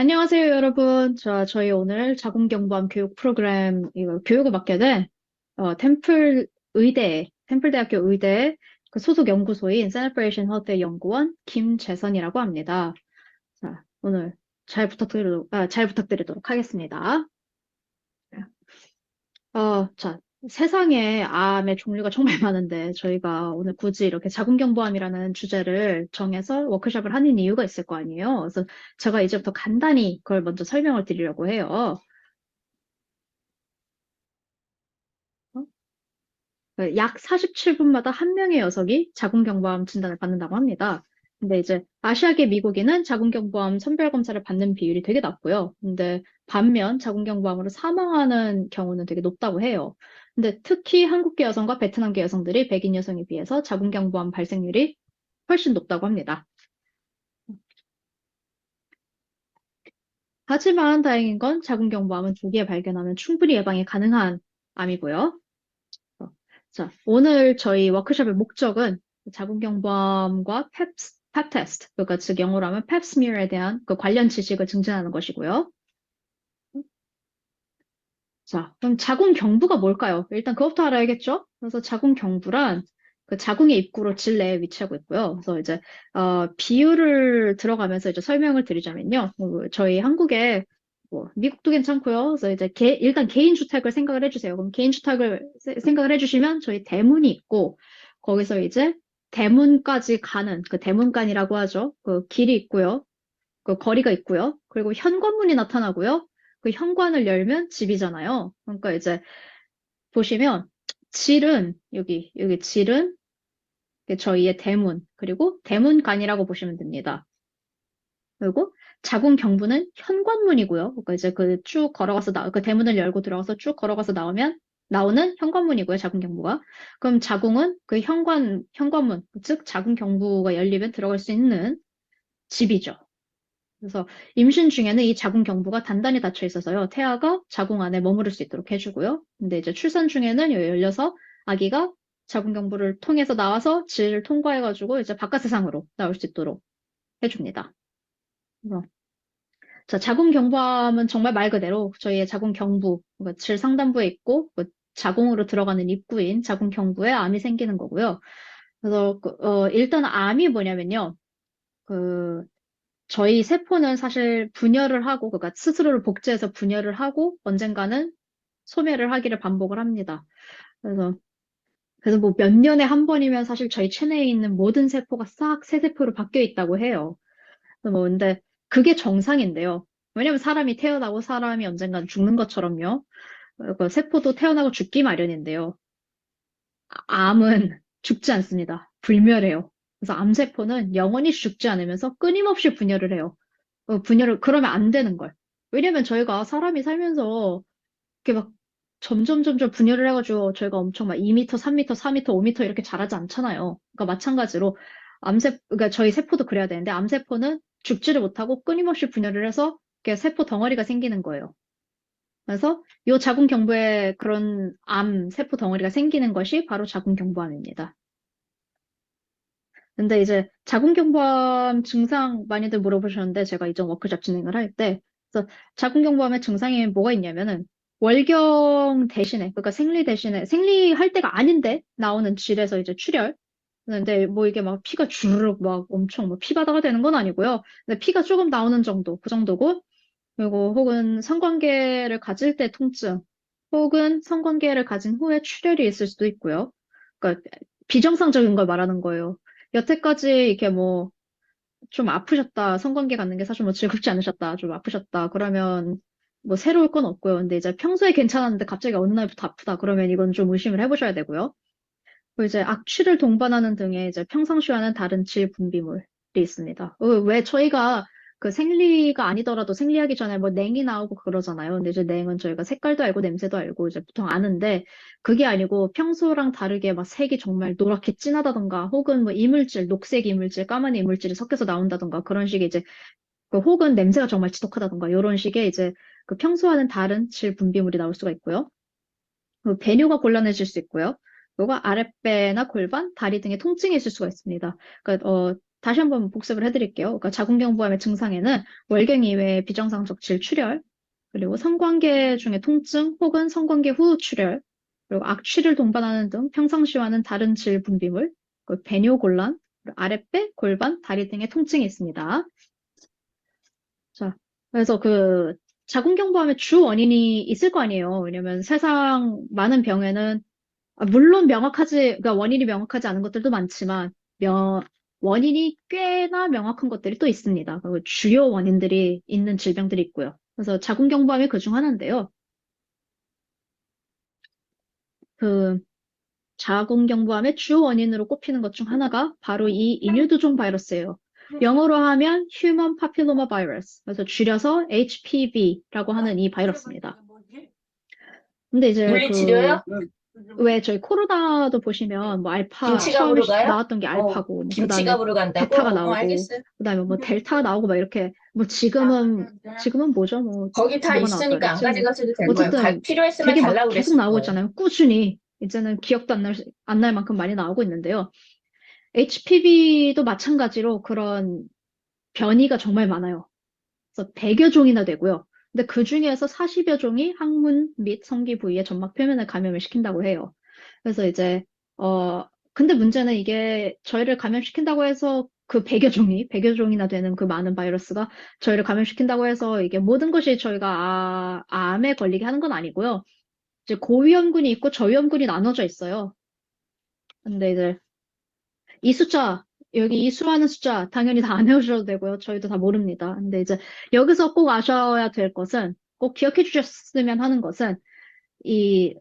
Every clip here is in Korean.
안녕하세요, 여러분. 저희 오늘 자궁경부암 교육 프로그램, 이거 교육을 맡게 된, 템플대학교 의대 그 소속 연구소인 세레브레이션 허드 연구원 김재선이라고 합니다. 자, 오늘 잘 부탁드리도록 하겠습니다. 자, 세상에 암의 종류가 정말 많은데, 저희가 오늘 굳이 이렇게 자궁경부암이라는 주제를 정해서 워크숍을 하는 이유가 있을 거 아니에요. 그래서 제가 이제부터 간단히 그걸 먼저 설명을 드리려고 해요. 어? 약 47분마다 한 명의 녀석이 자궁경부암 진단을 받는다고 합니다. 근데 이제 아시아계 미국인은 자궁경부암 선별검사를 받는 비율이 되게 낮고요. 근데 반면 자궁경부암으로 사망하는 경우는 되게 높다고 해요. 근데 특히 한국계 여성과 베트남계 여성들이 백인 여성에 비해서 자궁경부암 발생률이 훨씬 높다고 합니다. 하지만 다행인 건 자궁경부암은 조기에 발견하면 충분히 예방이 가능한 암이고요. 어, 자, 오늘 저희 워크숍의 목적은 자궁경부암과 펩 테스트, 그러니까 즉 영어로 하면 펩스미어에 대한 그 관련 지식을 증진하는 것이고요. 자, 그럼 자궁경부가 뭘까요? 일단 그것부터 알아야겠죠? 그래서 자궁경부란 그 자궁의 입구로 질 내에 위치하고 있고요. 그래서 이제 비율을 들어가면서 이제 설명을 드리자면요. 저희 한국에 뭐 미국도 괜찮고요. 그래서 이제 일단 개인 주택을 생각을 해주세요. 그럼 개인 주택을 생각을 해주시면 저희 대문이 있고 거기서 이제 대문까지 가는 그 대문간이라고 하죠. 그 길이 있고요. 그 거리가 있고요. 그리고 현관문이 나타나고요. 그 현관을 열면 집이잖아요. 그러니까 이제 보시면 질은 여기 질은 저희의 대문 그리고 대문간이라고 보시면 됩니다. 그리고 자궁 경부는 현관문이고요. 그러니까 이제 그 쭉 걸어가서 그 대문을 열고 들어가서 쭉 걸어가서 나오면 나오는 현관문이고요. 자궁 경부가. 그럼 자궁은 그 현관문, 즉 자궁 경부가 열리면 들어갈 수 있는 집이죠. 그래서 임신 중에는 이 자궁 경부가 단단히 닫혀 있어서요. 태아가 자궁 안에 머무를 수 있도록 해주고요. 근데 이제 출산 중에는 열려서 아기가 자궁 경부를 통해서 나와서 질을 통과해가지고 이제 바깥 세상으로 나올 수 있도록 해줍니다. 그래서 자, 자궁 경부암은 정말 말 그대로 저희의 자궁 경부, 그러니까 질 상단부에 있고 그 자궁으로 들어가는 입구인 자궁 경부에 암이 생기는 거고요. 그래서 일단 암이 뭐냐면요. 그 저희 세포는 사실 분열을 하고, 그러니까 스스로를 복제해서 분열을 하고 언젠가는 소멸을 하기를 반복을 합니다. 그래서, 그래서 뭐 몇 년에 한 번이면 사실 저희 체내에 있는 모든 세포가 싹 새 세포로 바뀌어 있다고 해요. 그래서 뭐 근데 그게 정상인데요. 왜냐면 사람이 태어나고 사람이 언젠간 죽는 것처럼요. 그 세포도 태어나고 죽기 마련인데요. 암은 죽지 않습니다. 불멸해요. 그래서 암세포는 영원히 죽지 않으면서 끊임없이 분열을 해요. 분열을, 그러면 안 되는 걸. 왜냐면 저희가 사람이 살면서 이렇게 막 점점 분열을 해가지고 저희가 엄청 막 2m, 3m, 4m, 5m 이렇게 자라지 않잖아요. 그러니까 마찬가지로 그러니까 저희 세포도 그래야 되는데 암세포는 죽지를 못하고 끊임없이 분열을 해서 이렇게 세포 덩어리가 생기는 거예요. 그래서 이 자궁경부에 그런 암 세포 덩어리가 생기는 것이 바로 자궁경부암입니다. 근데 이제 자궁경부암 증상 많이들 물어보셨는데 제가 이전 워크숍 진행을 할 때, 그래서 자궁경부암의 증상이 뭐가 있냐면은 월경 대신에, 그러니까 생리 대신에 생리할 때가 아닌데 나오는 질에서 이제 출혈. 근데 뭐 이게 막 피가 주르륵 막 엄청 뭐 피바다가 되는 건 아니고요. 근데 피가 조금 나오는 정도, 그 정도고. 그리고 혹은 성관계를 가질 때 통증, 혹은 성관계를 가진 후에 출혈이 있을 수도 있고요. 그러니까 비정상적인 걸 말하는 거예요. 여태까지 이렇게 뭐 좀 아프셨다, 성관계 갖는 게 사실 뭐 즐겁지 않으셨다, 좀 아프셨다, 그러면 뭐 새로울 건 없고요. 근데 이제 평소에 괜찮았는데 갑자기 어느 날부터 아프다, 그러면 이건 좀 의심을 해보셔야 되고요. 그리고 이제 악취를 동반하는 등의 이제 평상시와는 다른 질 분비물이 있습니다. 왜 저희가 그 생리가 아니더라도 생리하기 전에 뭐 냉이 나오고 그러잖아요. 근데 이제 냉은 저희가 색깔도 알고 냄새도 알고 이제 보통 아는데 그게 아니고 평소랑 다르게 막 색이 정말 노랗게 진하다던가 혹은 뭐 이물질, 녹색 이물질, 까만 이물질이 섞여서 나온다던가 그런 식의 이제 혹은 냄새가 정말 지독하다던가 이런 식의 이제 그 평소와는 다른 질 분비물이 나올 수가 있고요. 배뇨가 곤란해질 수 있고요. 그리고 아랫배나 골반, 다리 등의 통증이 있을 수가 있습니다. 그러니까 다시 한번 복습을 해드릴게요. 그러니까 자궁경부암의 증상에는 월경 이외의 비정상적 질출혈, 그리고 성관계 중에 통증 혹은 성관계 후 출혈, 그리고 악취를 동반하는 등 평상시와는 다른 질 분비물, 그리고 배뇨곤란, 그리고 아랫배, 골반, 다리 등의 통증이 있습니다. 자, 그래서 그 자궁경부암의 주 원인이 있을 거 아니에요. 왜냐면 세상 많은 병에는 물론 그러니까 원인이 명확하지 않은 것들도 많지만 원인이 꽤나 명확한 것들이 또 있습니다. 그 주요 원인들이 있는 질병들이 있고요. 그래서 자궁경부암이 그중 하나인데요. 그 자궁경부암의 주 원인으로 꼽히는 것 중 하나가 바로 이 인유두종 바이러스예요. 영어로 하면 Human Papilloma Virus, 그래서 줄여서 HPV라고 하는 이 바이러스입니다. 근데 이제 물리치료요? 왜 저희 코로나도 보시면 뭐 알파 처음에 김치갑으로 가요? 나왔던 게 알파고 뭐 그다음에 김치갑으로 간다고? 베타가 나오고 알겠어요. 그다음에 뭐 델타가 나오고 막 이렇게 뭐 지금은 뭐죠? 뭐 거기 다 뭐가 나왔다 있으니까 안 그랬지? 뭐 가져가셔도 될 거예요. 어쨌든 필요 했으면 되게 막 달라고 계속 그랬을 나오고 거예요. 있잖아요. 꾸준히 이제는 기억도 안 날 만큼 많이 나오고 있는데요. HPV도 마찬가지로 그런 변이가 정말 많아요. 그래서 100여 종이나 되고요. 근데 그 중에서 40여 종이 항문 및 성기 부위의 점막 표면을 감염을 시킨다고 해요. 그래서 이제, 근데 문제는 이게 저희를 감염시킨다고 해서 그 100여 종이나 되는 그 많은 바이러스가 저희를 감염시킨다고 해서 이게 모든 것이 저희가 암에 걸리게 하는 건 아니고요. 이제 고위험군이 있고 저위험군이 나눠져 있어요. 근데 이제 이 숫자, 여기 이 수많은 숫자, 당연히 다 안 외우셔도 되고요. 저희도 다 모릅니다. 근데 이제 여기서 꼭 아셔야 될 것은, 꼭 기억해 주셨으면 하는 것은, 이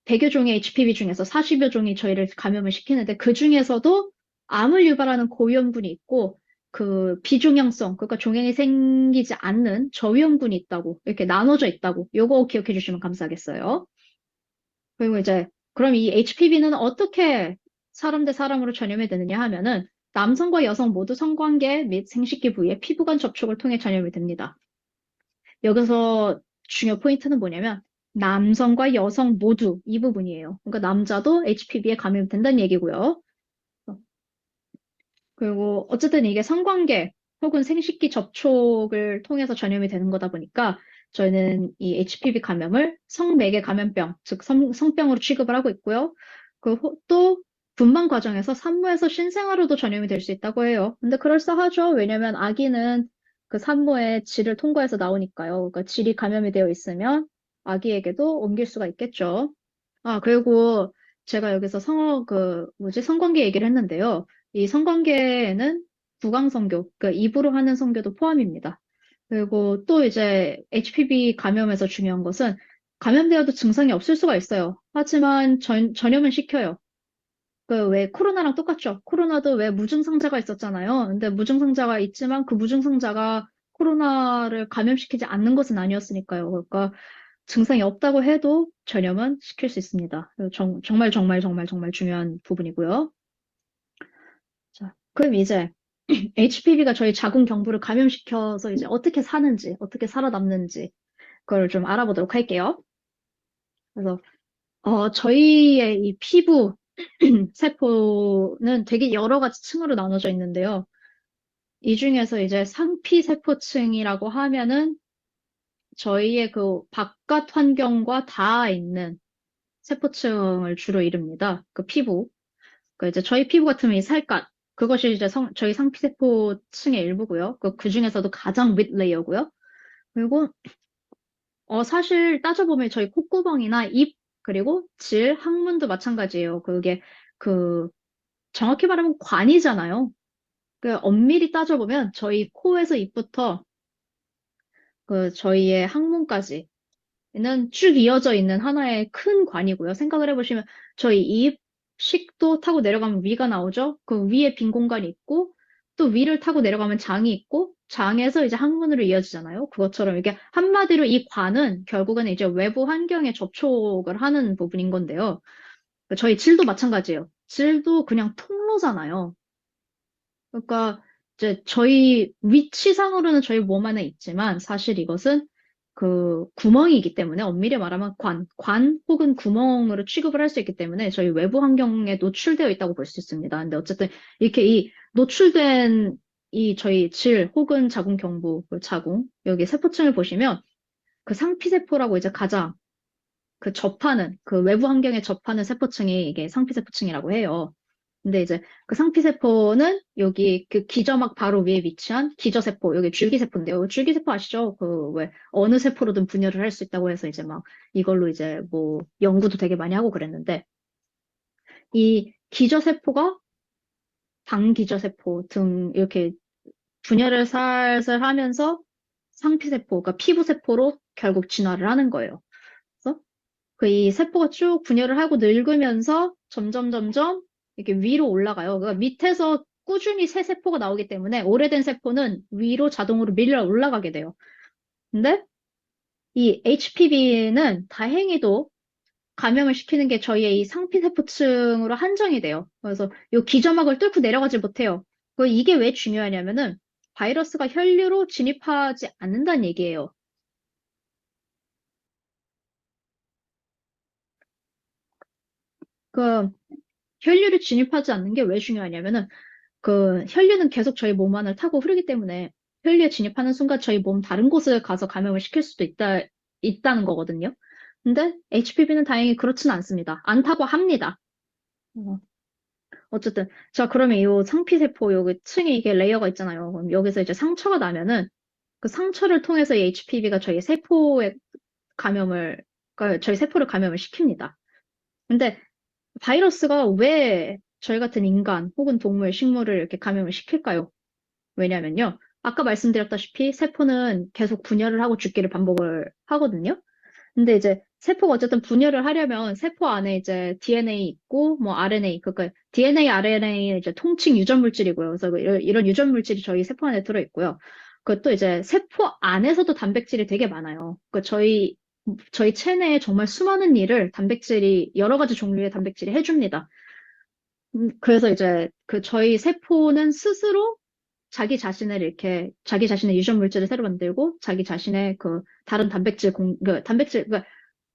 100여 종의 HPV 중에서 40여 종이 저희를 감염을 시키는데, 그 중에서도 암을 유발하는 고위험군이 있고, 그 비종양성, 그러니까 종양이 생기지 않는 저위험군이 있다고, 이렇게 나눠져 있다고, 요거 기억해 주시면 감사하겠어요. 그리고 이제, 그럼 이 HPV는 어떻게 사람 대 사람으로 전염이 되느냐 하면은, 남성과 여성 모두 성관계 및 생식기 부위의 피부간 접촉을 통해 전염이 됩니다. 여기서 중요 포인트는 뭐냐면, 남성과 여성 모두 이 부분이에요. 그러니까 남자도 HPV에 감염된다는 얘기고요. 그리고 어쨌든 이게 성관계 혹은 생식기 접촉을 통해서 전염이 되는 거다 보니까 저희는 이 HPV 감염을 성매개 감염병, 즉 성병으로 취급을 하고 있고요. 또 분만 과정에서 산모에서 신생아로도 전염이 될 수 있다고 해요. 근데 그럴싸하죠. 왜냐면 아기는 그 산모의 질을 통과해서 나오니까요. 그러니까 질이 감염이 되어 있으면 아기에게도 옮길 수가 있겠죠. 아, 그리고 제가 여기서 성관계 얘기를 했는데요. 이 성관계에는 구강성교, 그러니까 입으로 하는 성교도 포함입니다. 그리고 또 이제 HPV 감염에서 중요한 것은 감염되어도 증상이 없을 수가 있어요. 하지만 전염은 시켜요. 그 왜 코로나랑 똑같죠? 코로나도 왜 무증상자가 있었잖아요. 근데 무증상자가 있지만 그 무증상자가 코로나를 감염시키지 않는 것은 아니었으니까요. 그러니까 증상이 없다고 해도 전염은 시킬 수 있습니다. 정말 정말 정말 정말 중요한 부분이고요. 자, 그럼 이제 HPV가 저희 자궁 경부를 감염시켜서 이제 어떻게 사는지, 어떻게 살아남는지 그걸 좀 알아보도록 할게요. 그래서 저희의 이 피부 세포는 되게 여러 가지 층으로 나눠져 있는데요. 이 중에서 이제 상피세포층이라고 하면은 저희의 그 바깥 환경과 닿아 있는 세포층을 주로 이룹니다. 그 피부. 그 이제 저희 피부 같으면 이 살갗. 그것이 이제 저희 상피세포층의 일부고요. 그 중에서도 가장 윗 레이어고요. 그리고 사실 따져보면 저희 콧구멍이나 입, 그리고 질, 항문도 마찬가지예요. 그게 그 정확히 말하면 관이잖아요. 그 엄밀히 따져보면 저희 코에서 입부터 그 저희의 항문까지는 쭉 이어져 있는 하나의 큰 관이고요. 생각을 해보시면 저희 입, 식도 타고 내려가면 위가 나오죠. 그 위에 빈 공간이 있고 또 위를 타고 내려가면 장이 있고 장에서 이제 항문으로 이어지잖아요. 그것처럼 이게 한마디로 이 관은 결국은 이제 외부 환경에 접촉을 하는 부분인 건데요. 저희 질도 마찬가지예요. 질도 그냥 통로잖아요. 그러니까 이제 저희 위치상으로는 저희 몸 안에 있지만 사실 이것은 그 구멍이기 때문에 엄밀히 말하면 관 혹은 구멍으로 취급을 할 수 있기 때문에 저희 외부 환경에 노출되어 있다고 볼 수 있습니다. 근데 어쨌든 이렇게 이 노출된 이 저희 질 혹은 자궁 경부, 그 자궁, 여기 세포층을 보시면 그 상피세포라고 이제 가장 그 접하는, 그 외부 환경에 접하는 세포층이 이게 상피세포층이라고 해요. 근데 이제 그 상피세포는 여기 그 기저막 바로 위에 위치한 기저세포, 여기 줄기세포인데요. 줄기세포 아시죠? 그 왜 어느 세포로든 분열을 할 수 있다고 해서 이제 막 이걸로 이제 뭐 연구도 되게 많이 하고 그랬는데 이 기저세포가 방기저세포 등 이렇게 분열을 살살 하면서 상피세포, 그러니까 피부세포로 결국 진화를 하는 거예요. 그래서 그 이 세포가 쭉 분열을 하고 늙으면서 점점 이렇게 위로 올라가요. 그러니까 밑에서 꾸준히 새 세포가 나오기 때문에 오래된 세포는 위로 자동으로 밀려 올라가게 돼요. 근데 이 HPV는 다행히도 감염을 시키는 게 저희의 이 상피세포층으로 한정이 돼요. 그래서 이 기저막을 뚫고 내려가지 못해요. 이게 왜 중요하냐면은 바이러스가 혈류로 진입하지 않는다는 얘기예요. 그 혈류를 진입하지 않는 게 왜 중요하냐면은 그 혈류는 계속 저희 몸 안을 타고 흐르기 때문에 혈류에 진입하는 순간 저희 몸 다른 곳을 가서 감염을 시킬 수도 있다는 거거든요. 근데 HPV는 다행히 그렇지는 않습니다. 않다고 합니다. 어, 어쨌든 자 그러면 이 상피세포 여기 층에 이게 레이어가 있잖아요. 그럼 여기서 이제 상처가 나면은 그 상처를 통해서 이 HPV가 저희 세포에 감염을 그러니까 저희 세포를 감염을 시킵니다. 근데 바이러스가 왜 저희 같은 인간 혹은 동물, 식물을 이렇게 감염을 시킬까요? 왜냐면요. 아까 말씀드렸다시피 세포는 계속 분열을 하고 죽기를 반복을 하거든요. 근데 이제 세포가 어쨌든 분열을 하려면 세포 안에 이제 DNA 있고 뭐 RNA, 그러니까 DNA, RNA는 이제 통칭 유전 물질이고요. 그래서 이런 유전 물질이 저희 세포 안에 들어 있고요. 그것도 이제 세포 안에서도 단백질이 되게 많아요. 저희 체내에 정말 수많은 일을 단백질이 여러 가지 종류의 단백질이 해줍니다. 그래서 이제 그 저희 세포는 스스로 자기 자신의 유전 물질을 새로 만들고 자기 자신의 그 다른 그러니까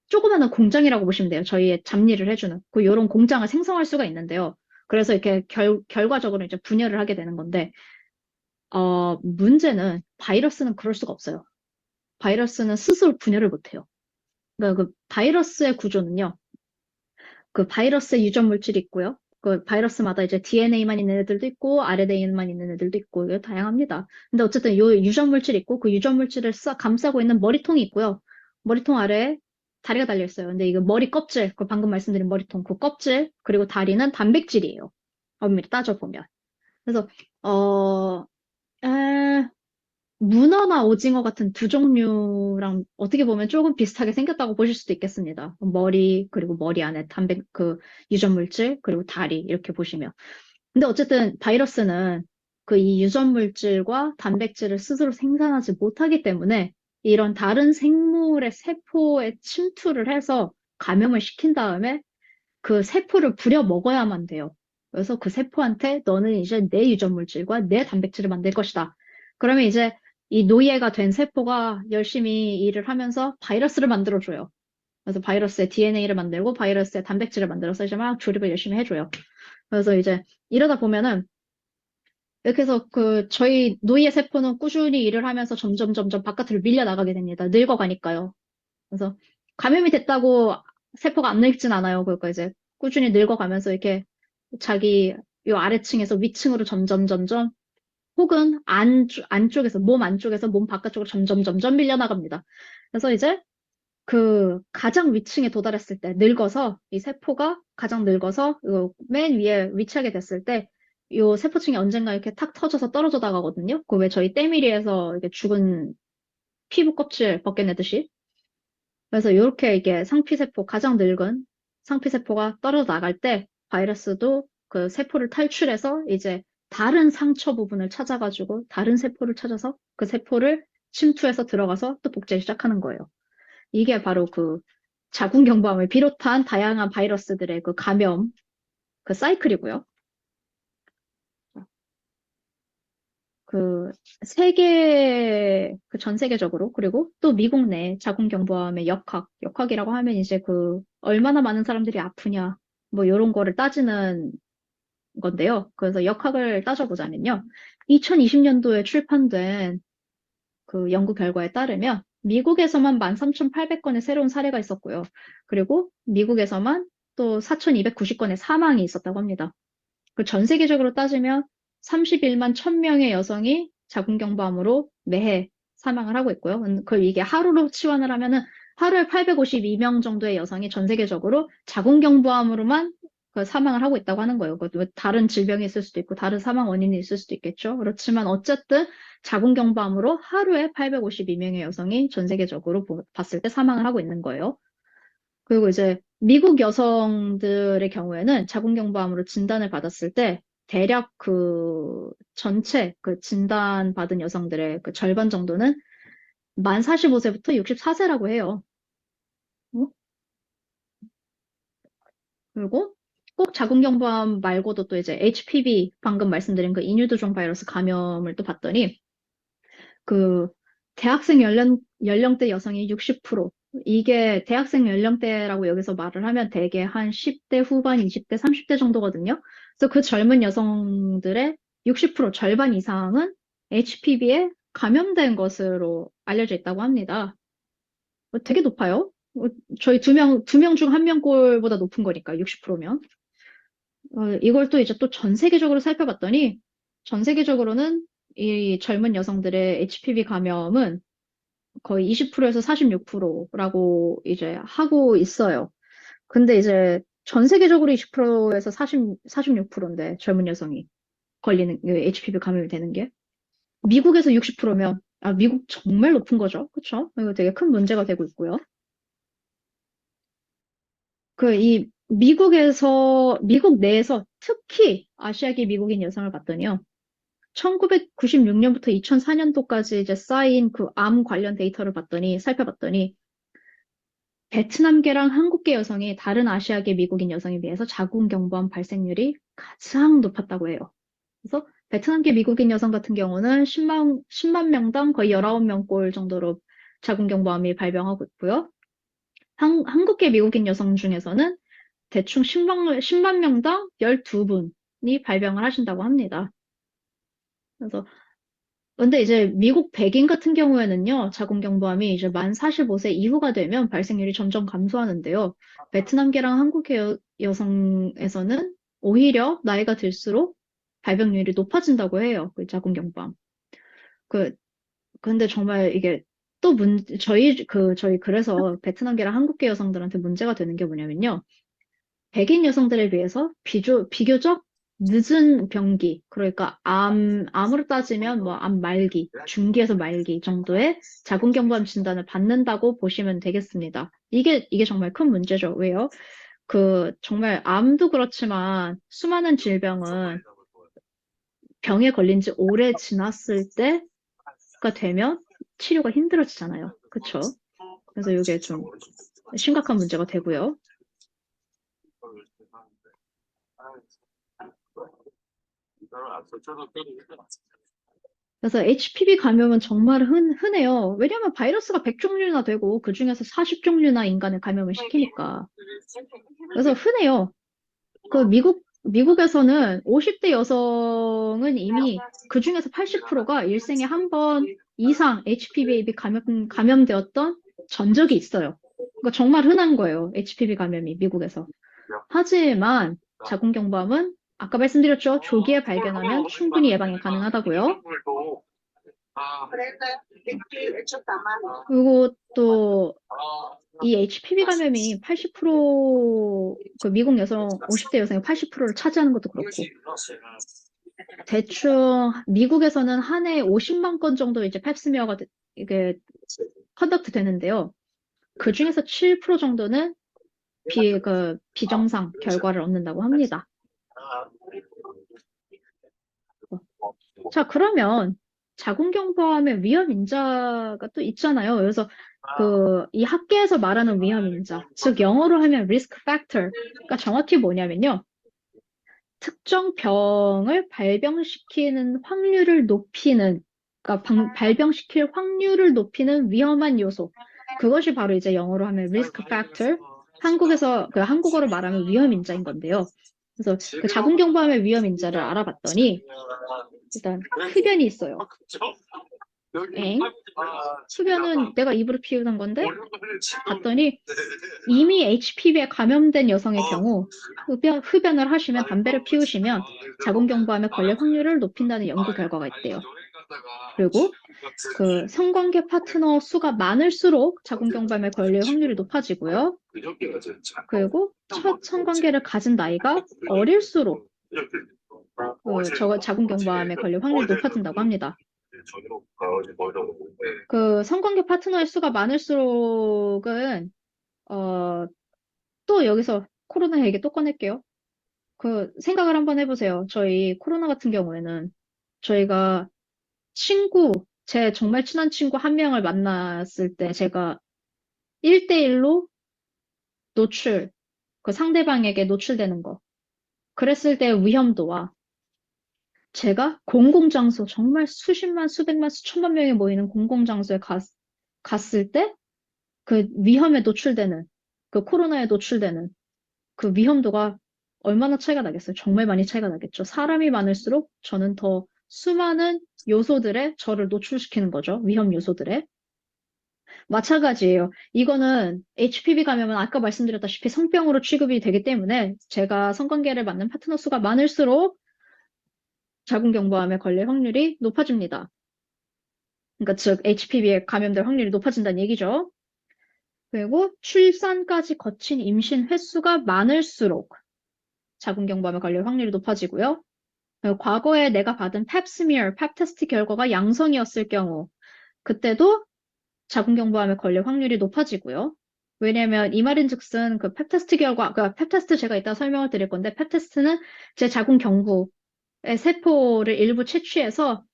조그마한 공장이라고 보시면 돼요. 저희의 잡일을 해주는 그 요런 공장을 생성할 수가 있는데요. 그래서 이렇게 결과적으로 이제 분열을 하게 되는 건데 문제는 바이러스는 그럴 수가 없어요. 바이러스는 스스로 분열을 못 해요. 그러니까 그 바이러스의 구조는요. 그 바이러스의 유전 물질이 있고요. 그 바이러스마다 이제 DNA만 있는 애들도 있고 RNA만 있는 애들도 있고 이게 다양합니다. 근데 어쨌든 요 유전 물질이 있고 그 유전 물질을 감싸고 있는 머리통이 있고요. 머리통 아래에 다리가 달려 있어요. 근데 이거 머리 껍질, 그 방금 말씀드린 머리통, 그 껍질 그리고 다리는 단백질이에요. 엄밀히 따져보면. 그래서 어, 에, 문어나 오징어 같은 두 종류랑 어떻게 보면 조금 비슷하게 생겼다고 보실 수도 있겠습니다. 머리, 그리고 머리 안에 유전 물질, 그리고 다리, 이렇게 보시면. 근데 어쨌든 바이러스는 그 이 유전 물질과 단백질을 스스로 생산하지 못하기 때문에 이런 다른 생물의 세포에 침투를 해서 감염을 시킨 다음에 그 세포를 부려 먹어야만 돼요. 그래서 그 세포한테 너는 이제 내 유전 물질과 내 단백질을 만들 것이다. 그러면 이제 이 노예가 된 세포가 열심히 일을 하면서 바이러스를 만들어줘요. 그래서 바이러스의 DNA를 만들고 바이러스의 단백질을 만들어서 이제 막 조립을 열심히 해줘요. 그래서 이제 이러다 보면은 이렇게 해서 그 저희 노예 세포는 꾸준히 일을 하면서 점점 바깥으로 밀려 나가게 됩니다. 늙어가니까요. 그래서 감염이 됐다고 세포가 안 늙진 않아요. 그러니까 이제 꾸준히 늙어가면서 이렇게 자기 요 아래층에서 위층으로 점점 혹은 안쪽에서 몸 안쪽에서 몸 바깥쪽으로 점점 밀려나갑니다. 그래서 이제 그 가장 위층에 도달했을 때 늙어서 이 세포가 가장 늙어서 요맨 위에 위치하게 됐을 때 요 세포층이 언젠가 이렇게 탁 터져서 떨어져 나가거든요. 그 왜 저희 때밀이에서 이렇게 죽은 피부 껍질 벗겨내듯이. 그래서 이렇게 이게 가장 늙은 상피세포가 떨어져 나갈 때 바이러스도 그 세포를 탈출해서 이제 다른 상처 부분을 찾아가지고 다른 세포를 찾아서 그 세포를 침투해서 들어가서 또 복제를 시작하는 거예요. 이게 바로 그 자궁경부암을 비롯한 다양한 바이러스들의 그 감염, 그 사이클이고요. 그 전 세계적으로, 그리고 또 미국 내 자궁경부암의 역학이라고 하면 이제 그 얼마나 많은 사람들이 아프냐, 뭐 이런 거를 따지는 건데요. 그래서 역학을 따져보자면요. 2020년도에 출판된 그 연구 결과에 따르면 미국에서만 13,800건의 새로운 사례가 있었고요. 그리고 미국에서만 또 4,290건의 사망이 있었다고 합니다. 그 전 세계적으로 따지면 31만 1,000명의 여성이 자궁경부암으로 매해 사망을 하고 있고요. 이게 하루로 치환을 하면은 하루에 852명 정도의 여성이 전 세계적으로 자궁경부암으로만 그 사망을 하고 있다고 하는 거예요. 뭐 다른 질병이 있을 수도 있고 다른 사망 원인이 있을 수도 있겠죠. 그렇지만 어쨌든 자궁경부암으로 하루에 852명의 여성이 전 세계적으로 봤을 때 사망을 하고 있는 거예요. 그리고 이제 미국 여성들의 경우에는 자궁경부암으로 진단을 받았을 때 대략 그 전체 그 진단받은 여성들의 그 절반 정도는 만 45세부터 64세라고 해요. 어? 그리고 꼭 자궁경부암 말고도 또 이제 HPV 방금 말씀드린 그 인유두종 바이러스 감염을 또 봤더니 그 대학생 연령대 여성이 60%. 이게 대학생 연령대라고 여기서 말을 하면 대개 한 10대 후반, 20대, 30대 정도거든요. 그래서 그 젊은 여성들의 60% 절반 이상은 HPV에 감염된 것으로 알려져 있다고 합니다. 되게 높아요. 저희 두 명 중 한 명 꼴보다 높은 거니까, 60%면. 이걸 또 이제 또 전 세계적으로 살펴봤더니, 전 세계적으로는 이 젊은 여성들의 HPV 감염은 거의 20%에서 46%라고 이제 하고 있어요. 근데 이제 전 세계적으로 20%에서 46%인데 젊은 여성이 걸리는, HPV 감염이 되는 게. 미국에서 60%면, 미국 정말 높은 거죠. 그쵸? 이거 되게 큰 문제가 되고 있고요. 미국 내에서 특히 아시아계 미국인 여성을 봤더니요. 1996년부터 2004년도까지 이제 쌓인 그 암 관련 데이터를 살펴봤더니, 베트남계랑 한국계 여성이 다른 아시아계 미국인 여성에 비해서 자궁경부암 발생률이 가장 높았다고 해요. 그래서 베트남계 미국인 여성 같은 경우는 10만 명당 거의 19명꼴 정도로 자궁경부암이 발병하고 있고요. 한국계 미국인 여성 중에서는 대충 10만 명당 12분이 발병을 하신다고 합니다. 그래서 근데 이제 미국 백인 같은 경우에는요, 자궁경부암이 이제 만 45세 이후가 되면 발생률이 점점 감소하는데요. 베트남계랑 한국계 여성에서는 오히려 나이가 들수록 발병률이 높아진다고 해요. 그 자궁경부암. 그, 근데 정말 이게 또 그래서 베트남계랑 한국계 여성들한테 문제가 되는 게 뭐냐면요. 백인 여성들에 비해서 비교적 늦은 병기, 그러니까 암으로 따지면 뭐 암 말기, 중기에서 말기 정도의 자궁경부암 진단을 받는다고 보시면 되겠습니다. 이게 정말 큰 문제죠. 왜요? 정말 암도 그렇지만 수많은 질병은 병에 걸린 지 오래 지났을 때가 되면 치료가 힘들어지잖아요. 그쵸? 그래서 이게 좀 심각한 문제가 되고요. 그래서 HPV 감염은 정말 흔해요. 왜냐하면 바이러스가 100종류나 되고 그중에서 40종류나 인간을 감염을 시키니까. 그래서 흔해요. 미국에서는 50대 여성은 이미 그중에서 80%가 일생에 한 번 이상 HPV 감염되었던 전적이 있어요. 그러니까 정말 흔한 거예요. HPV 감염이 미국에서. 하지만 자궁경부암은 아까 말씀드렸죠. 조기에 발견하면 충분히 예방이 가능하다고요. 그리고 또 이 HPV 감염이 80%, 미국 여성, 50대 여성의 80%를 차지하는 것도 그렇고, 대충 미국에서는 한 해에 50만 건 정도 이제 팹스미어가 이게 컨덕트 되는데요. 그 중에서 7% 정도는 비정상 결과를 얻는다고 합니다. 자, 그러면 자궁경부암의 위험 인자가 또 있잖아요. 그래서 이 학계에서 말하는 위험 인자, 즉 영어로 하면 risk factor가 정확히 뭐냐면요. 특정 병을 발병시키는 확률을 높이는, 그러니까 발병시킬 확률을 높이는 위험한 요소. 그것이 바로 이제 영어로 하면 risk factor, 한국어로 말하면 위험 인자인 건데요. 그래서 그 자궁경부암의 위험 인자를 알아봤더니 일단 흡연이 있어요. 엥? 흡연은 내가 입으로 피우는 건데 봤더니 이미 HPV에 감염된 여성의 경우 흡연을 하시면 담배를 피우시면 자궁경부암에 걸릴 확률을 높인다는 연구 결과가 있대요. 그리고 그 성관계 파트너 수가 많을수록 자궁경부암에 걸릴 확률이 높아지고요. 그리고 첫 성관계를 가진 나이가 어릴수록 자궁경부암에 걸릴 확률이 높아진다고 합니다. 그 성관계 파트너의 수가 많을수록은 또 여기서 코로나 얘기 또 꺼낼게요. 그 생각을 한번 해보세요. 저희 코로나 같은 경우에는 저희가 제 정말 친한 친구 한 명을 만났을 때 제가 1대1로 그 상대방에게 노출되는 거. 그랬을 때의 위험도와 제가 공공장소, 정말 수십만, 수백만, 수천만 명이 모이는 공공장소에 갔을 때 그 위험에 노출되는, 그 코로나에 노출되는 그 위험도가 얼마나 차이가 나겠어요? 정말 많이 차이가 나겠죠. 사람이 많을수록 저는 더 수많은 요소들에 저를 노출시키는 거죠. 위험 요소들에. 마찬가지예요. 이거는 HPV 감염은 아까 말씀드렸다시피 성병으로 취급이 되기 때문에 제가 성관계를 맞는 파트너 수가 많을수록 자궁경부암에 걸릴 확률이 높아집니다. 그러니까 즉 HPV에 감염될 확률이 높아진다는 얘기죠. 그리고 출산까지 거친 임신 횟수가 많을수록 자궁경부암에 걸릴 확률이 높아지고요. 과거에 내가 받은 펩스미어, 펩 테스트 결과가 양성이었을 경우 그때도 자궁경부암에 걸릴 확률이 높아지고요. 왜냐면 이 말인즉슨 그 펩 테스트 결과, 그 펩 테스트 제가 이따 설명을 드릴 건데 펩 테스트는 제 자궁경부의 세포를 일부 채취해서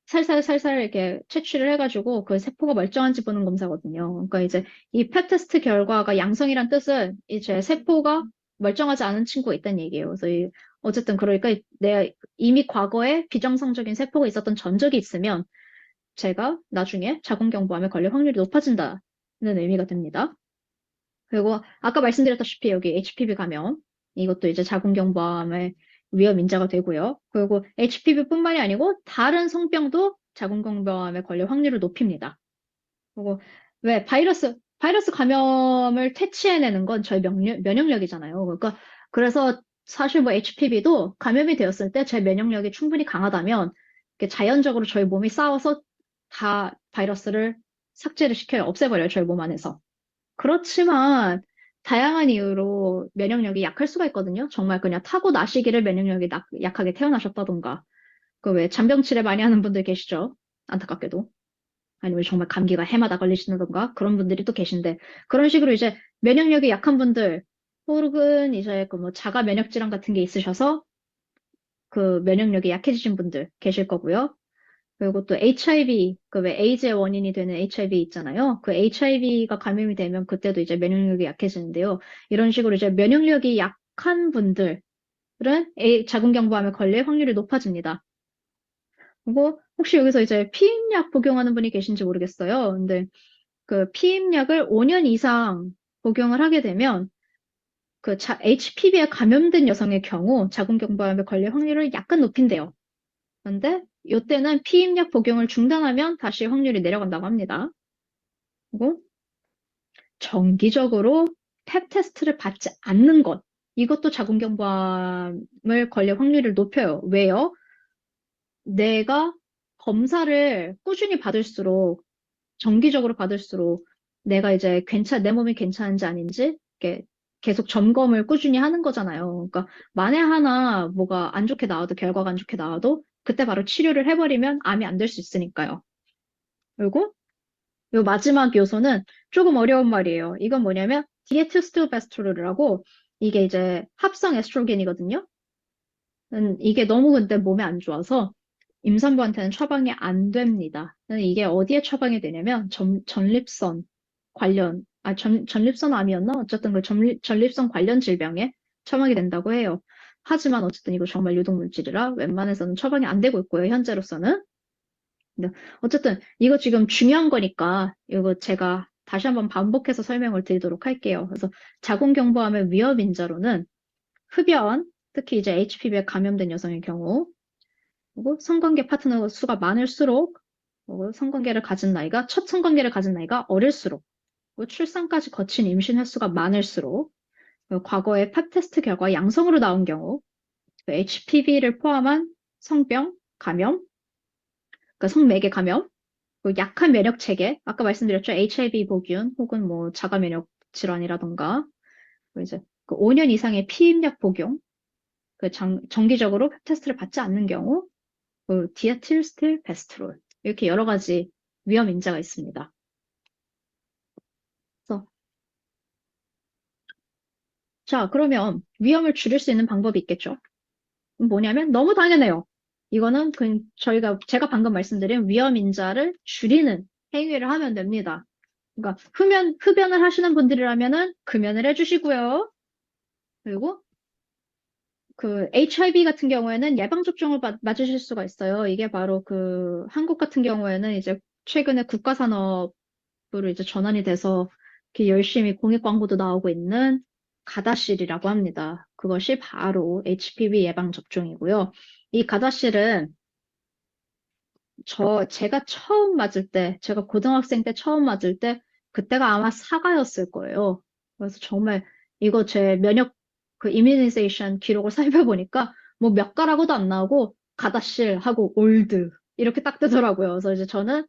살살 이렇게 채취를 해가지고 그 세포가 멀쩡한지 보는 검사거든요. 그러니까 이제 이 펫 테스트 결과가 양성이란 뜻은 이제 세포가 멀쩡하지 않은 친구가 있다는 얘기예요. 그래서 어쨌든 그러니까 내가 이미 과거에 비정상적인 세포가 있었던 전적이 있으면 제가 나중에 자궁경부암에 걸릴 확률이 높아진다는 의미가 됩니다. 그리고 아까 말씀드렸다시피 여기 HPV 감염 이것도 이제 자궁경부암의 위험 인자가 되고요. 그리고 HPV뿐만이 아니고 다른 성병도 자궁경부암에 걸릴 확률을 높입니다. 그리고 왜 바이러스 감염을 퇴치해내는 건 저희 면역력이잖아요. 그러니까 그래서 사실 뭐 HPV도 감염이 되었을 때 제 면역력이 충분히 강하다면 자연적으로 저희 몸이 싸워서 다 바이러스를 삭제를 시켜요. 없애버려요. 저희 몸 안에서. 그렇지만 다양한 이유로 면역력이 약할 수가 있거든요. 정말 그냥 타고나시기를 면역력이 약하게 태어나셨다던가. 그 왜 잔병 치레 많이 하는 분들 계시죠? 안타깝게도. 아니면 정말 감기가 해마다 걸리시는던가 그런 분들이 또 계신데 그런 식으로 이제 면역력이 약한 분들 혹은 이제 그 뭐 자가 면역 질환 같은 게 있으셔서 그 면역력이 약해지신 분들 계실 거고요. 그리고 또 HIV, 그 왜 에이즈의 원인이 되는 HIV 있잖아요. 그 HIV가 감염이 되면 그때도 이제 면역력이 약해지는데요. 이런 식으로 이제 면역력이 약한 분들은 자궁경부암에 걸릴 확률이 높아집니다. 그리고 혹시 여기서 이제 피임약 복용하는 분이 계신지 모르겠어요. 근데 그 피임약을 5년 이상 복용을 하게 되면 그 HPV에 감염된 여성의 경우 자궁경부암에 걸릴 확률을 약간 높인대요. 그런데 이때는 피임약 복용을 중단하면 다시 확률이 내려간다고 합니다. 그리고 정기적으로 펩 테스트를 받지 않는 것. 이것도 자궁경부암을 걸릴 확률을 높여요. 왜요? 내가 검사를 꾸준히 받을수록, 정기적으로 받을수록 내가 이제 내 몸이 괜찮은지 아닌지 이렇게 계속 점검을 꾸준히 하는 거잖아요. 그러니까 만에 하나 뭐가 안 좋게 나와도 결과가 안 좋게 나와도 그때 바로 치료를 해버리면 암이 안 될 수 있으니까요. 그리고 요 마지막 요소는 조금 어려운 말이에요. 이건 뭐냐면 디에투스토베스테론이라고 이게 이제 합성 에스트로겐이거든요. 이게 너무 근데 몸에 안 좋아서 임산부한테는 처방이 안 됩니다. 이게 어디에 처방이 되냐면 전립선 관련 전립선 암이었나? 어쨌든 그 전립선 관련 질병에 처방이 된다고 해요. 하지만 어쨌든 이거 정말 유독물질이라 웬만해서는 처방이 안 되고 있고요. 현재로서는. 네. 어쨌든 이거 지금 중요한 거니까 이거 제가 다시 한번 반복해서 설명을 드리도록 할게요. 그래서 자궁경부암의 위험 인자로는 흡연, 특히 이제 HPV에 감염된 여성의 경우, 그리고 성관계 파트너 수가 많을수록, 그리고 첫 성관계를 가진 나이가 어릴수록, 그리고 출산까지 거친 임신 횟수가 많을수록, 그리고 과거에 팝 테스트 결과 양성으로 나온 경우, HPV를 포함한 성병, 감염, 그러니까 성매개 감염, 그리고 약한 면역 체계, 아까 말씀드렸죠. HIV 보균 혹은 뭐 자가 면역 질환이라던가, 그리고 이제 그 5년 이상의 피임약 복용, 정기적으로 팝 테스트를 받지 않는 경우, 디아틸스틸 베스트롤, 이렇게 여러 가지 위험 인자가 있습니다. 그래서 자, 그러면 위험을 줄일 수 있는 방법이 있겠죠? 뭐냐면 너무 당연해요. 이거는 제가 방금 말씀드린 위험 인자를 줄이는 행위를 하면 됩니다. 그러니까 흡연을 하시는 분들이라면은 금연을 해주시고요. 그리고 그 HIV 같은 경우에는 예방접종을 맞으실 수가 있어요. 이게 바로 한국 같은 경우에는 이제 최근에 국가산업으로 이제 전환이 돼서 이렇게 열심히 공익 광고도 나오고 있는 가다실이라고 합니다. 그것이 바로 HPV 예방접종이고요. 이 가다실은 제가 처음 맞을 때, 제가 고등학생 때 처음 맞을 때, 그때가 아마 사과였을 거예요. 그래서 정말 이거 제 이뮤니제이션 기록을 살펴보니까 뭐 몇 가라고도 안 나오고, 가다실 하고 올드, 이렇게 딱 뜨더라고요. 그래서 이제 저는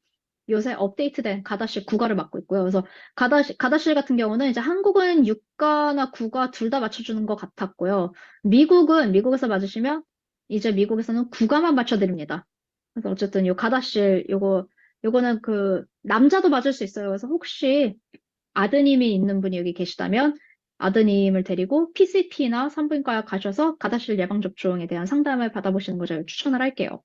요새 업데이트된 가다실 9가를 맞고 있고요. 그래서 가다실 같은 경우는 이제 한국은 6가나 9가 둘 다 맞춰주는 것 같았고요. 미국에서 맞으시면 이제 미국에서는 9가만 맞춰드립니다. 그래서 어쨌든 요 가다실 요거는 남자도 맞을 수 있어요. 그래서 혹시 아드님이 있는 분이 여기 계시다면 아드님을 데리고 PCP나 산부인과에 가셔서 가다실 예방접종에 대한 상담을 받아보시는 걸 제가 추천을 할게요.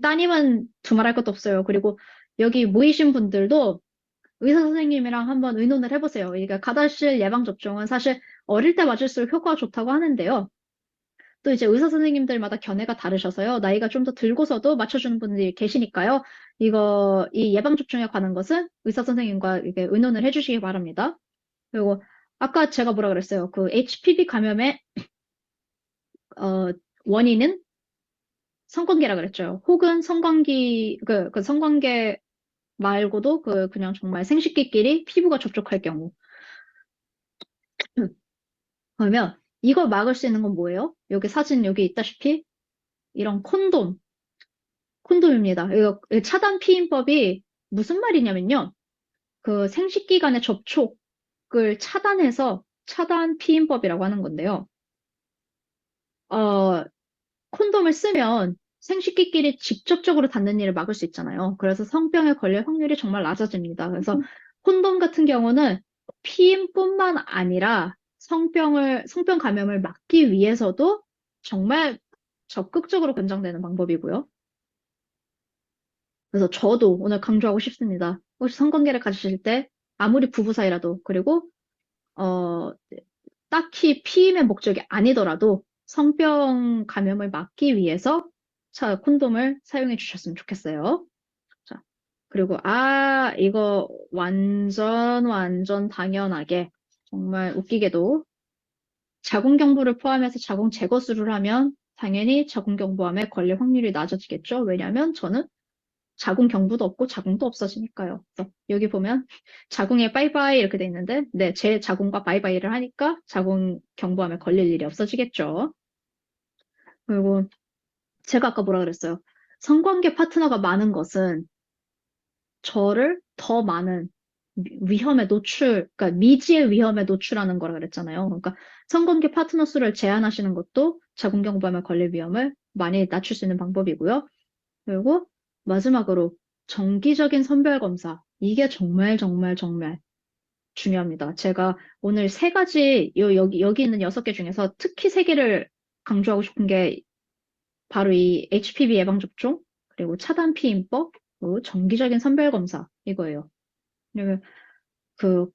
따님은 두말할 것도 없어요. 그리고 여기 모이신 분들도 의사 선생님이랑 한번 의논을 해보세요. 그러니까 가다실 예방접종은 사실 어릴 때 맞을수록 효과가 좋다고 하는데요. 또 이제 의사 선생님들마다 견해가 다르셔서요. 나이가 좀 더 들고서도 맞춰주는 분들이 계시니까요. 이 예방접종에 관한 것은 의사 선생님과 이게 의논을 해주시기 바랍니다. 그리고 아까 제가 뭐라 그랬어요. HPV 감염의 어, 원인은 성관계라 그랬죠. 혹은 성관계 말고도 그냥 정말 생식기끼리 피부가 접촉할 경우. 그러면 이걸 막을 수 있는 건 뭐예요? 여기 있다시피 이런 콘돔입니다. 이 차단 피임법이 무슨 말이냐면요. 생식기 간의 접촉을 차단 피임법이라고 하는 건데요. 어, 콘돔을 쓰면 생식기끼리 직접적으로 닿는 일을 막을 수 있잖아요. 그래서 성병에 걸릴 확률이 정말 낮아집니다. 그래서 콘돔 같은 경우는 피임뿐만 아니라 성병 감염을 막기 위해서도 정말 적극적으로 권장되는 방법이고요. 그래서 저도 오늘 강조하고 싶습니다. 혹시 성관계를 가지실 때 아무리 부부 사이라도 그리고 어, 딱히 피임의 목적이 아니더라도 성병 감염을 막기 위해서 콘돔을 사용해 주셨으면 좋겠어요. 자, 그리고 이거 완전 당연하게 정말 웃기게도 자궁경부를 포함해서 자궁 제거술을 하면 당연히 자궁경부암에 걸릴 확률이 낮아지겠죠. 왜냐하면 저는 자궁 경부도 없고 자궁도 없어지니까요. 그래서 여기 보면 자궁에 바이바이 이렇게 돼 있는데, 네, 제 자궁과 바이바이를 하니까 자궁 경부암에 걸릴 일이 없어지겠죠. 그리고 제가 아까 뭐라 그랬어요? 성관계 파트너가 많은 것은 저를 더 많은 그러니까 미지의 위험에 노출하는 거라 그랬잖아요. 그러니까 성관계 파트너 수를 제한하시는 것도 자궁 경부암에 걸릴 위험을 많이 낮출 수 있는 방법이고요. 그리고 마지막으로 정기적인 선별 검사. 이게 정말 중요합니다. 제가 오늘 세 가지, 여기 있는 6개 중에서 특히 3개를 강조하고 싶은 게 바로 이 HPV 예방접종, 그리고 차단 피임법, 그리고 정기적인 선별 검사, 이거예요. 왜냐면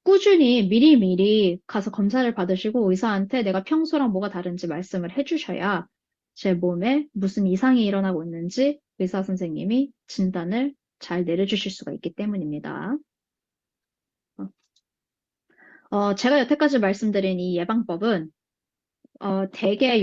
꾸준히 미리미리 가서 검사를 받으시고 의사한테 내가 평소랑 뭐가 다른지 말씀을 해주셔야 제 몸에 무슨 이상이 일어나고 있는지 의사 선생님이 진단을 잘 내려주실 수가 있기 때문입니다. 제가 여태까지 말씀드린 이 예방법은 대개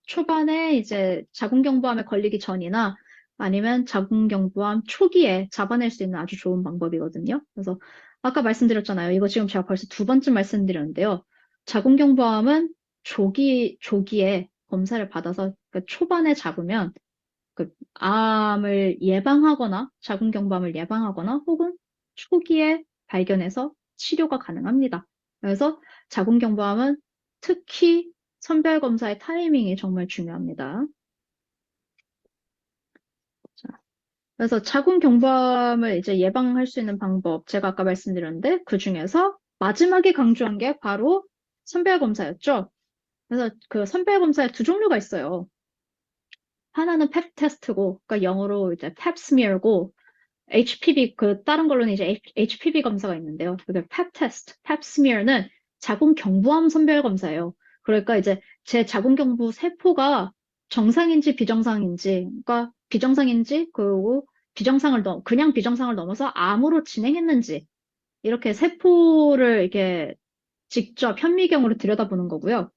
초반에 이제 자궁경부암에 걸리기 전이나 아니면 자궁경부암 초기에 잡아낼 수 있는 아주 좋은 방법이거든요. 그래서 아까 말씀드렸잖아요. 이거 지금 제가 벌써 두 번쯤 말씀드렸는데요. 자궁경부암은 조기에 검사를 받아서 그 초반에 잡으면 그 암을 예방하거나 자궁경부암을 예방하거나 혹은 초기에 발견해서 치료가 가능합니다. 그래서 자궁경부암은 특히 선별검사의 타이밍이 정말 중요합니다. 자, 그래서 자궁경부암을 이제 예방할 수 있는 방법, 제가 아까 말씀드렸는데, 그 중에서 마지막에 강조한 게 바로 선별검사였죠. 그래서 그 선별검사에 두 종류가 있어요. 하나는 펩 테스트고, 그러니까 영어로 이제 펩 스미어고, HPV, 다른 걸로는 이제 HPV 검사가 있는데요. 그게 펩 테스트, 펩 스미어는 자궁경부암 선별검사예요. 그러니까 이제 제 자궁경부 세포가 정상인지 비정상인지, 그러니까 비정상인지, 그리고 그냥 비정상을 넘어서 암으로 진행했는지, 이렇게 세포를 이렇게 직접 현미경으로 들여다보는 거고요.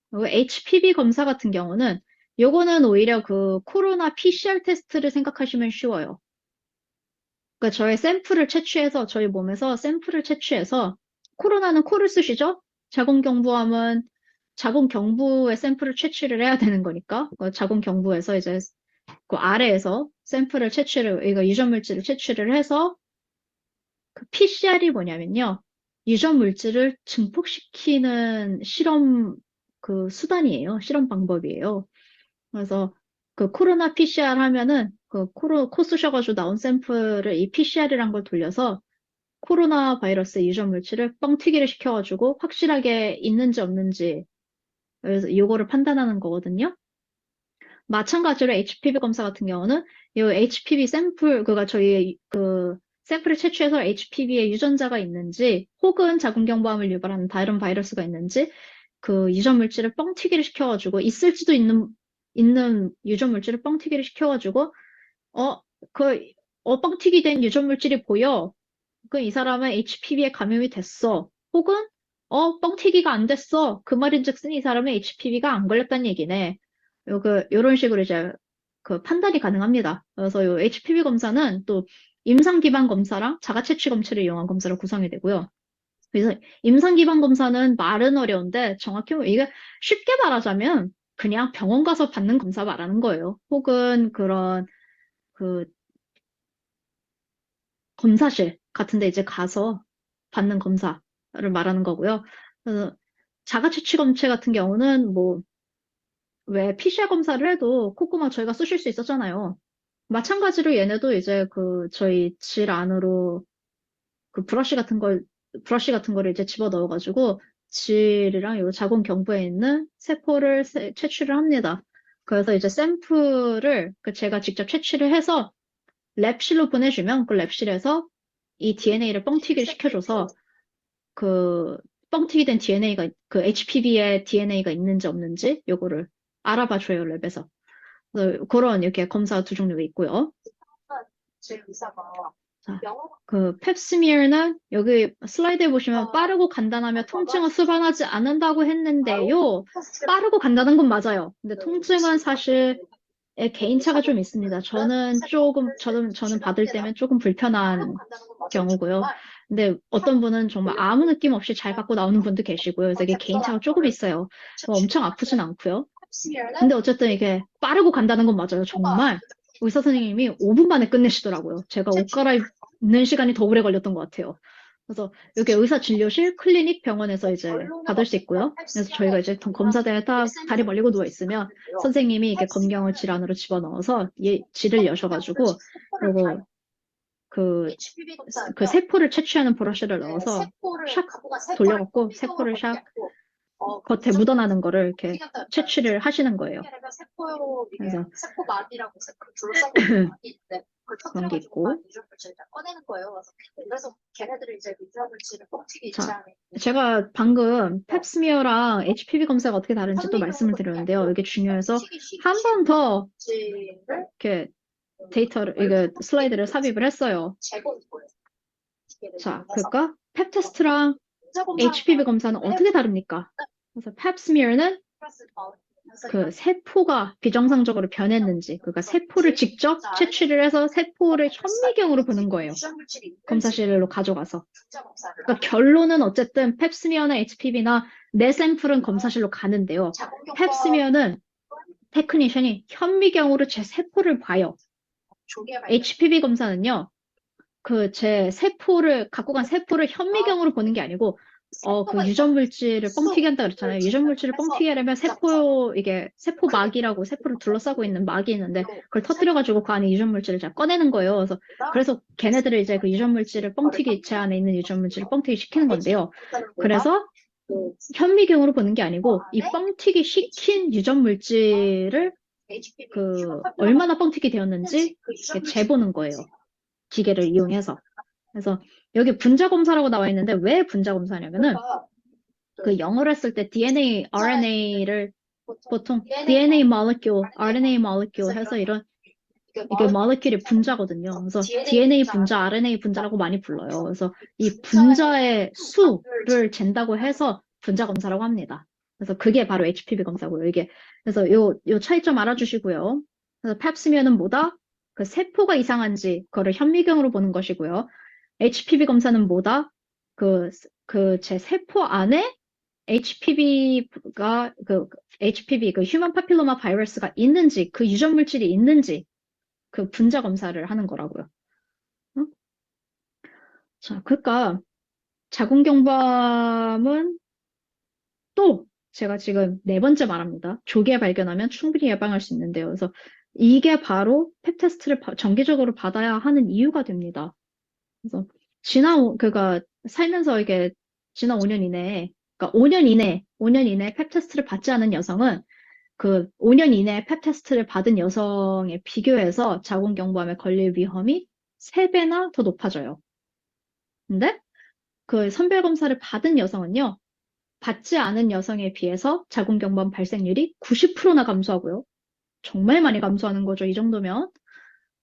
그리고 HPV 검사 같은 경우는 요거는 오히려 그 코로나 PCR 테스트를 생각하시면 쉬워요. 그러니까 저희 몸에서 샘플을 채취해서, 코로나는 코를 쓰시죠? 자궁경부암은 자궁경부의 샘플을 채취를 해야 되는 거니까, 자궁경부에서 이제 그 아래에서 이거 유전 물질을 채취를 해서, 그 PCR이 뭐냐면요. 유전 물질을 증폭시키는 실험 방법이에요. 그래서 그 코로나 PCR 하면은 코 쑤셔가지고 나온 샘플을 이 PCR이란 걸 돌려서 코로나 바이러스 유전 물질을 뻥튀기를 시켜가지고 확실하게 있는지 없는지, 그래서 이거를 판단하는 거거든요. 마찬가지로 HPV 검사 같은 경우는 이 HPV 샘플, 그가 저희 샘플을 채취해서 HPV의 유전자가 있는지 혹은 자궁경부암을 유발하는 다른 바이러스가 있는지 그 유전 물질을 뻥튀기를 시켜가지고 있을지도 있는 유전 물질을 뻥튀기를 시켜가지고 어, 그, 뻥튀기 된 유전 물질이 보여. 이 사람은 HPV에 감염이 됐어. 혹은, 뻥튀기가 안 됐어. 그 말인즉슨 이 사람은 HPV가 안 걸렸다는 얘기네. 요런 식으로 이제 그 판단이 가능합니다. 그래서 요 HPV 검사는 또 임상 기반 검사랑 자가 채취 검체를 이용한 검사로 구성이 되고요. 그래서 임상 기반 검사는 말은 어려운데 정확히 이게 쉽게 말하자면 그냥 병원 가서 받는 검사 말하는 거예요. 혹은 그런 그 검사실 같은 데 이제 가서 받는 검사를 말하는 거고요. 그래서 자가채취 검체 같은 경우는 뭐, 왜 PCR 검사를 해도 콧구멍 저희가 쑤실 수 있었잖아요. 마찬가지로 얘네도 이제 저희 질 안으로 그 브러쉬 같은 거를 이제 집어 넣어가지고 질이랑 요 자궁 경부에 있는 세포를 채취를 합니다. 그래서 이제 샘플을 제가 직접 채취를 해서 랩실로 보내주면 그 랩실에서 이 DNA를 뻥튀기를 시켜줘서 그 뻥튀기 된 DNA가 그 HPV의 DNA가 있는지 없는지 요거를 알아봐줘요, 랩에서. 그래서 그런 이렇게 검사 두 종류가 있고요. 제 의사가 자, 영어 그 펩스미어는 여기 슬라이드에 보시면 빠르고 간단하며 통증을 수반하지 않는다고 했는데요. 빠르고 간단한 건 맞아요. 근데 통증은 사실 개인차가 좀 있습니다. 저는 받을 때면 조금 불편한 경우고요. 근데 어떤 분은 정말 아무 느낌 없이 잘 받고 나오는 분도 계시고요. 그래서 이게 개인차가 조금 있어요. 엄청 아프진 않고요. 근데 어쨌든 이게 빠르고 간다는 건 맞아요. 정말 의사 선생님이 5분 만에 끝내시더라고요. 제가 옷 갈아입는 시간이 더 오래 걸렸던 것 같아요. 그래서 여기 의사 진료실, 클리닉, 병원에서 이제 받을 수 있고요. 그래서 저희가 이제 검사대에 딱 다리 벌리고 누워 있으면 선생님이 이렇게 검경을 질 안으로 집어넣어서 질을 여셔가지고 그리고 그, 그 세포를 채취하는 브러쉬를 넣어서 샥 돌려갖고 세포를 샥 겉에 묻어나는 거를 이렇게 채취를 하시는 거예요. 그래서 세포막이라고 그런 게 있고. 꺼내는 거예요. 그래서 걔네들이 이제 유전물질을 뻥튀기 자, 제가 방금 펩스미어랑 HPV 검사가 어떻게 다른지 또 말씀을 드렸는데요. 이게 중요해서 한 번 더 이렇게 이게 슬라이드를 삽입을 했어요. 자, 그러니까 펩 테스트랑 HPV 검사는 어떻게 다릅니까? 그래서 팝스미어는 플러스 더 그 세포가 비정상적으로 변했는지, 그러니까 세포를 직접 채취를 해서 세포를 현미경으로 보는 거예요. 검사실로 가져가서. 분자 검사를 그러니까 결론은 어쨌든 펩스미어나 HPV나 내 샘플은 검사실로 가는데요. 펩스미어는 테크니션이 현미경으로 제 세포를 봐요. HPV 검사는요, 그 제 세포를, 갖고 간 세포를 현미경으로 보는 게 아니고, 그 유전물질을 뻥튀기 한다 그랬잖아요. 유전물질을 뻥튀기 하려면 이게 세포막이라고 세포를 둘러싸고 있는 막이 있는데, 그걸 터뜨려가지고 그 안에 유전물질을 잘 꺼내는 거예요. 그래서 걔네들을 이제 그 유전물질을 뻥튀기, 제 안에 있는 유전물질을 뻥튀기 시키는 건데요. 그래서 현미경으로 보는 게 아니고, 이 뻥튀기 시킨 유전물질을 얼마나 뻥튀기 되었는지 이렇게 재보는 거예요. 기계를 이용해서. 그래서 여기 분자 검사라고 나와 있는데 왜 분자 검사냐면은 그 영어로 했을 때 DNA, RNA를 보통 DNA molecule, RNA molecule 해서 이게 molecule이 분자거든요. 그래서 DNA 분자, RNA 분자라고 많이 불러요. 그래서 이 분자의 수를 잰다고 해서 분자 검사라고 합니다. 그래서 그게 바로 HPV 검사고요. 그래서 요 차이점 알아주시고요. 그래서 팝스미어는 뭐다? 그 세포가 이상한지 그거를 현미경으로 보는 것이고요. HPV 검사는 뭐다? 제 세포 안에 HPV, 그 휴먼 파필로마 바이러스가 있는지, 그 유전 물질이 있는지, 그 분자 검사를 하는 거라고요. 응? 자, 그러니까 자궁경부암은 또 제가 지금 네 번째 말합니다. 조기에 발견하면 충분히 예방할 수 있는데요. 그래서 이게 바로 펩 테스트를 정기적으로 받아야 하는 이유가 됩니다. 그래서 그러니까 살면서 이게 지난 5년 이내에, 그러니까 5년 이내에 펩 테스트를 받지 않은 여성은 그 5년 이내에 펩 테스트를 받은 여성에 비교해서 자궁경부암에 걸릴 위험이 3배나 더 높아져요. 근데 그 선별 검사를 받은 여성은요, 받지 않은 여성에 비해서 자궁경부암 발생률이 90%나 감소하고요. 정말 많이 감소하는 거죠, 이 정도면.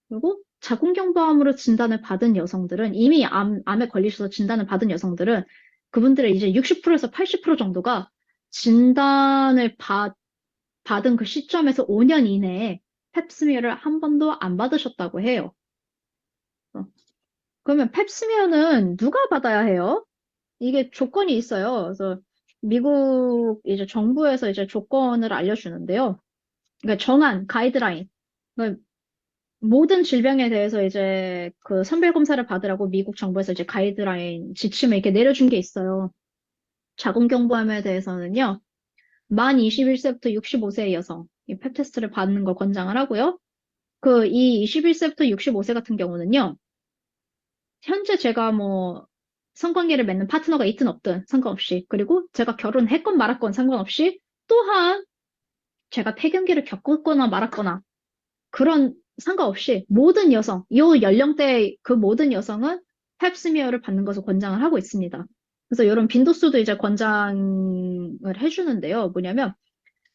그리고 자궁경부암으로 진단을 받은 여성들은 이미 암에 걸리셔서 진단을 받은 여성들은 그분들의 이제 60%에서 80% 정도가 진단을 받은 그 시점에서 5년 이내에 펩스미어를 한 번도 안 받으셨다고 해요. 그러면 펩스미어는 누가 받아야 해요? 이게 조건이 있어요. 그래서 미국 이제 정부에서 이제 조건을 알려주는데요. 그러니까 정한 가이드라인. 그러니까 모든 질병에 대해서 이제 그 선별 검사를 받으라고 미국 정부에서 이제 가이드라인 지침을 이렇게 내려준 게 있어요. 자궁경부암에 대해서는요, 만 21세부터 65세의 여성, 이 펩 테스트를 받는 걸 권장을 하고요. 이 21세부터 65세 같은 경우는요, 현재 제가 뭐 성관계를 맺는 파트너가 있든 없든 상관없이, 그리고 제가 결혼했건 말았건 상관없이, 또한 제가 폐경기를 겪었거나 말았거나, 그런 상관없이 모든 여성, 이 연령대의 그 모든 여성은 펩스미어를 받는 것을 권장을 하고 있습니다. 그래서 이런 빈도수도 이제 권장을 해주는데요. 뭐냐면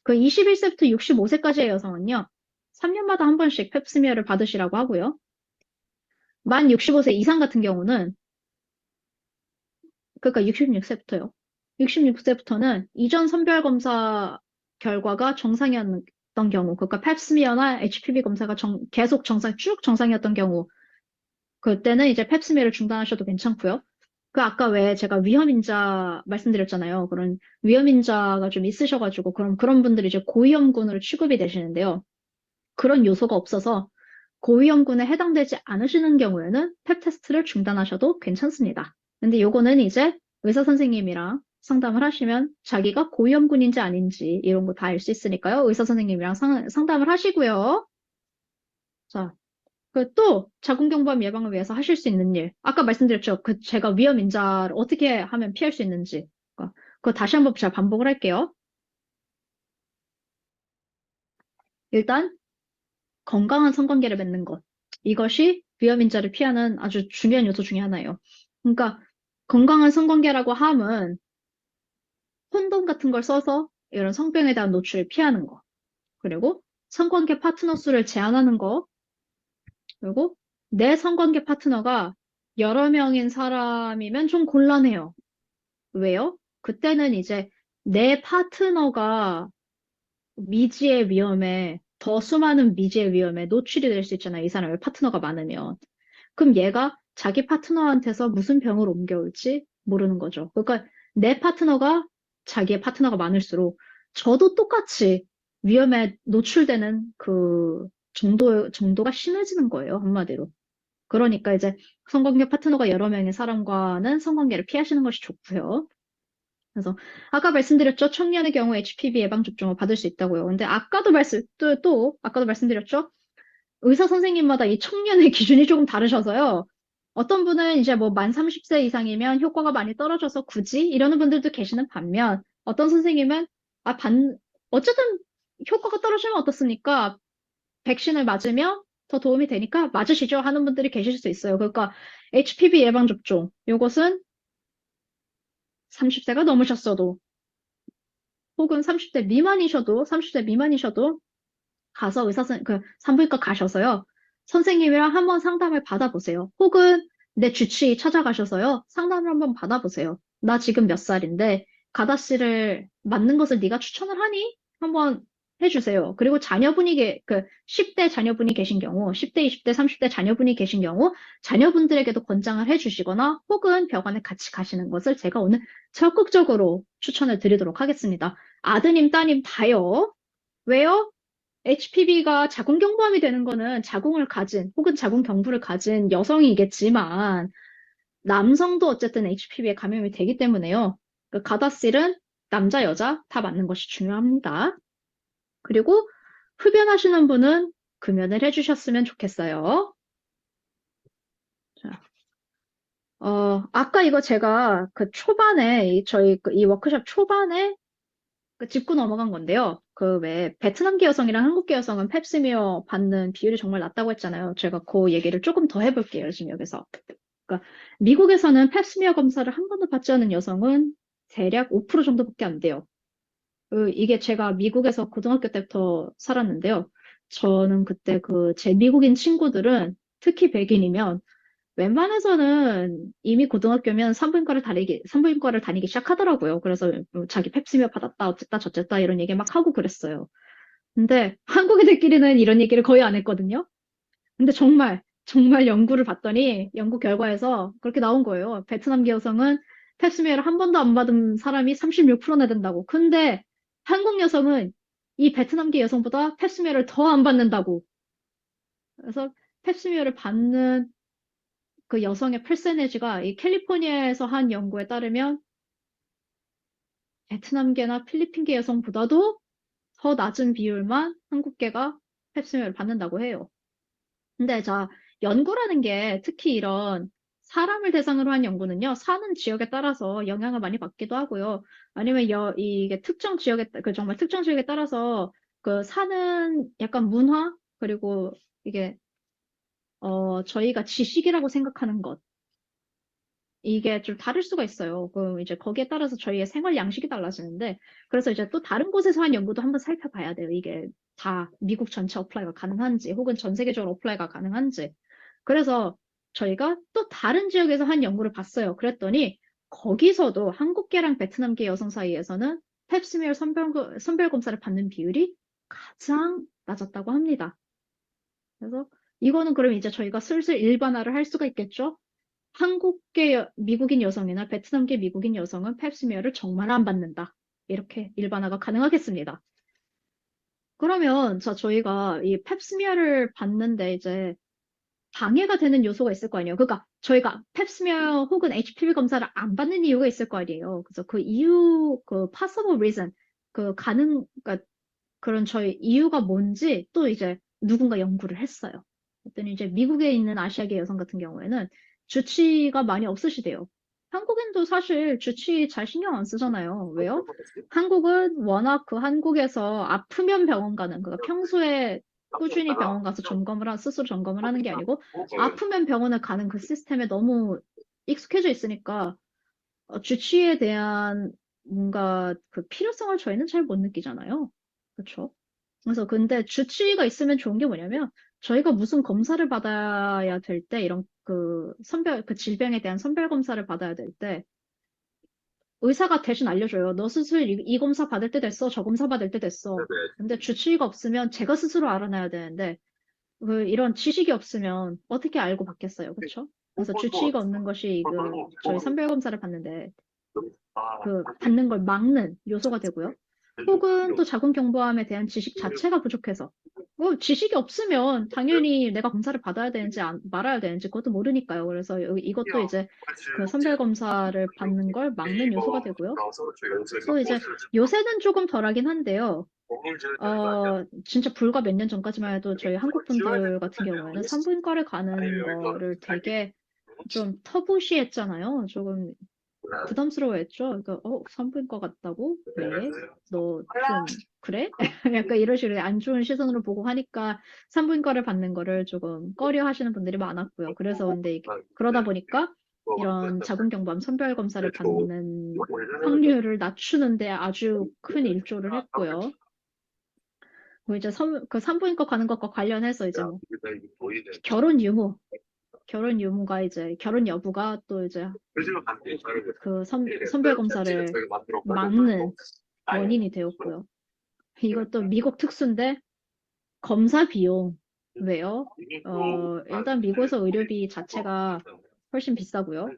그 21세부터 65세까지의 여성은요, 3년마다 한 번씩 펩스미어를 받으시라고 하고요. 만 65세 이상 같은 경우는, 그러니까 66세부터요. 66세부터는 이전 선별 검사 결과가 정상이었던 경우, 그러니까 펩스미어나 HPV 검사가 계속 쭉 정상이었던 경우, 그때는 이제 펩스미어를 중단하셔도 괜찮고요. 아까 왜 제가 위험인자 말씀드렸잖아요. 그런 위험인자가 좀 있으셔가지고, 그런 분들이 이제 고위험군으로 취급이 되시는데요. 그런 요소가 없어서 고위험군에 해당되지 않으시는 경우에는 펩 테스트를 중단하셔도 괜찮습니다. 근데 요거는 이제 의사 선생님이랑 상담을 하시면 자기가 고위험군인지 아닌지 이런 거 다 알 수 있으니까요. 의사 선생님이랑 상담을 하시고요. 자, 또 자궁경부암 예방을 위해서 하실 수 있는 일. 아까 말씀드렸죠. 제가 위험인자를 어떻게 하면 피할 수 있는지. 그거 다시 한번 잘 반복을 할게요. 일단 건강한 성관계를 맺는 것. 이것이 위험인자를 피하는 아주 중요한 요소 중에 하나예요. 그러니까 건강한 성관계라고 함은 콘돔 같은 걸 써서 이런 성병에 대한 노출을 피하는 거. 그리고 성관계 파트너 수를 제한하는 거. 그리고 내 성관계 파트너가 여러 명인 사람이면 좀 곤란해요. 왜요? 그때는 이제 내 파트너가 미지의 위험에, 더 수많은 미지의 위험에 노출이 될 수 있잖아요. 이 사람의 파트너가 많으면. 그럼 얘가 자기 파트너한테서 무슨 병을 옮겨올지 모르는 거죠. 그러니까 내 파트너가 자기의 파트너가 많을수록 저도 똑같이 위험에 노출되는 그 정도가 심해지는 거예요. 한마디로. 그러니까 이제 성관계 파트너가 여러 명의 사람과는 성관계를 피하시는 것이 좋고요. 그래서 아까 말씀드렸죠. 청년의 경우 HPV 예방 접종을 받을 수 있다고요. 근데 아까도 말씀드렸죠. 의사 선생님마다 이 청년의 기준이 조금 다르셔서요. 어떤 분은 이제 뭐 만 30세 이상이면 효과가 많이 떨어져서 굳이 이러는 분들도 계시는 반면 어떤 선생님은 아, 어쨌든 효과가 떨어지면 어떻습니까? 백신을 맞으면 더 도움이 되니까 맞으시죠 하는 분들이 계실 수 있어요. 그러니까 HPV 예방 접종 요것은 30세가 넘으셨어도 혹은 30대 미만이셔도 가서 그 산부인과 가셔서요. 선생님이랑 한번 상담을 받아보세요. 혹은 내 주치의 찾아가셔서요. 상담을 한번 받아보세요. 나 지금 몇 살인데 가다씨를 맞는 것을 네가 추천을 하니? 한번 해주세요. 그리고 그 10대 자녀분이 계신 경우, 10대, 20대, 30대 자녀분이 계신 경우 자녀분들에게도 권장을 해주시거나 혹은 병원에 같이 가시는 것을 제가 오늘 적극적으로 추천을 드리도록 하겠습니다. 아드님, 따님 다요. 왜요? HPV가 자궁경부암이 되는 거는 자궁을 가진 혹은 자궁경부를 가진 여성이겠지만 남성도 어쨌든 HPV에 감염이 되기 때문에요. 그 가다실은 남자, 여자 다 맞는 것이 중요합니다. 그리고 흡연하시는 분은 금연을 해주셨으면 좋겠어요. 자, 아까 이거 제가 그 초반에 저희 이 워크숍 초반에 짚고 넘어간 건데요. 그 왜 베트남계 여성이랑 한국계 여성은 펩스미어 받는 비율이 정말 낮다고 했잖아요. 제가 그 얘기를 조금 더 해볼게요. 지금 여기서. 그러니까 미국에서는 펩스미어 검사를 한 번도 받지 않은 여성은 대략 5% 정도밖에 안 돼요. 이게 제가 미국에서 고등학교 때부터 살았는데요. 저는 그때 제 미국인 친구들은 특히 백인이면 웬만해서는 이미 고등학교면 산부인과를 다니기 시작하더라고요. 그래서 자기 펩스미어 받았다, 어쨌다, 저쨌다 이런 얘기 막 하고 그랬어요. 근데 한국 애들끼리는 이런 얘기를 거의 안 했거든요. 근데 정말 연구를 봤더니 연구 결과에서 그렇게 나온 거예요. 베트남계 여성은 펩스미어를 한 번도 안 받은 사람이 36%나 된다고. 근데 한국 여성은 이 베트남계 여성보다 펩스미어를 더 안 받는다고. 그래서 펩스미어를 받는 그 여성의 퍼센티지가 이 캘리포니아에서 한 연구에 따르면 베트남계나 필리핀계 여성보다도 더 낮은 비율만 한국계가 펩스미어를 받는다고 해요. 근데 자, 연구라는 게 특히 이런 사람을 대상으로 한 연구는요, 사는 지역에 따라서 영향을 많이 받기도 하고요. 아니면 이게 정말 특정 지역에 따라서 사는 약간 문화, 그리고 이게, 저희가 지식이라고 생각하는 것, 이게 좀 다를 수가 있어요. 그럼 이제 거기에 따라서 저희의 생활 양식이 달라지는데, 그래서 이제 또 다른 곳에서 한 연구도 한번 살펴봐야 돼요. 이게 다 미국 전체 어플라이가 가능한지, 혹은 전 세계적으로 어플라이가 가능한지. 그래서 저희가 또 다른 지역에서 한 연구를 봤어요. 그랬더니 거기서도 한국계랑 베트남계 여성 사이에서는 펩스미어 선별 검사를 받는 비율이 가장 낮았다고 합니다. 그래서 이거는 그럼 이제 저희가 슬슬 일반화를 할 수가 있겠죠? 한국계 미국인 여성이나 베트남계 미국인 여성은 펩스미어를 정말 안 받는다. 이렇게 일반화가 가능하겠습니다. 그러면 저희가 이 펩스미어를 받는데 이제 방해가 되는 요소가 있을 거 아니에요. 그러니까 저희가 펩스미어 혹은 HPV 검사를 안 받는 이유가 있을 거 아니에요. 그래서 그 이유, possible reason, 그러니까 그런 저희 이유가 뭔지 또 이제 누군가 연구를 했어요. 그랬더니 이제 미국에 있는 아시아계 여성 같은 경우에는 주치의가 많이 없으시대요. 한국인도 사실 주치의 잘 신경 안 쓰잖아요. 왜요? 한국은 워낙 한국에서 아프면 병원 가는, 평소에 꾸준히 병원 가서 스스로 점검을 하는 게 아니고 아프면 병원을 가는 그 시스템에 너무 익숙해져 있으니까 주치의에 대한 뭔가 필요성을 저희는 잘 못 느끼잖아요. 그렇죠? 그래서 근데 주치의가 있으면 좋은 게 뭐냐면 저희가 무슨 검사를 받아야 될 때 이런 질병에 대한 선별 검사를 받아야 될 때 의사가 대신 알려줘요. 너 스스로 이 검사 받을 때 됐어. 저 검사 받을 때 됐어. 네네. 근데 주치의가 없으면 제가 스스로 알아놔야 되는데 이런 지식이 없으면 어떻게 알고 받겠어요. 그렇죠? 그래서 주치의가 없는 것이 저희 선별검사를 받는데 받는 걸 막는 요소가 되고요. 혹은 또 자궁경부암에 대한 지식 자체가 부족해서 지식이 없으면 당연히 내가 검사를 받아야 되는지 말아야 되는지 그것도 모르니까요. 그래서 이것도 이제 그 선별검사를 받는 걸 막는 요소가 되고요. 또 이제 요새는 조금 덜하긴 한데요. 진짜 불과 몇 년 전까지만 해도 저희 한국 분들 같은 경우에는 산부인과를 가는 거를 되게 좀 터부시했잖아요. 조금 부담스러워했죠. 그러니까 산부인과 갔다고? 왜? 너 좀 그래? 약간 이런 식으로 안 좋은 시선으로 보고 하니까 산부인과를 받는 거를 조금 꺼려 하시는 분들이 많았고요. 그래서 근데 그러다 보니까 이런 자궁경부암 선별 검사를 받는 확률을 낮추는데 아주 큰 일조를 했고요. 뭐 이제 그 산부인과 가는 것과 관련해서 이제 뭐 결혼 유무가 이제 결혼 여부가 또 이제 그 선별 검사를 막는 원인이 되었고요. 이것도 미국 특수인데 검사 비용 왜요? 일단 미국에서 의료비 자체가 훨씬 비싸고요.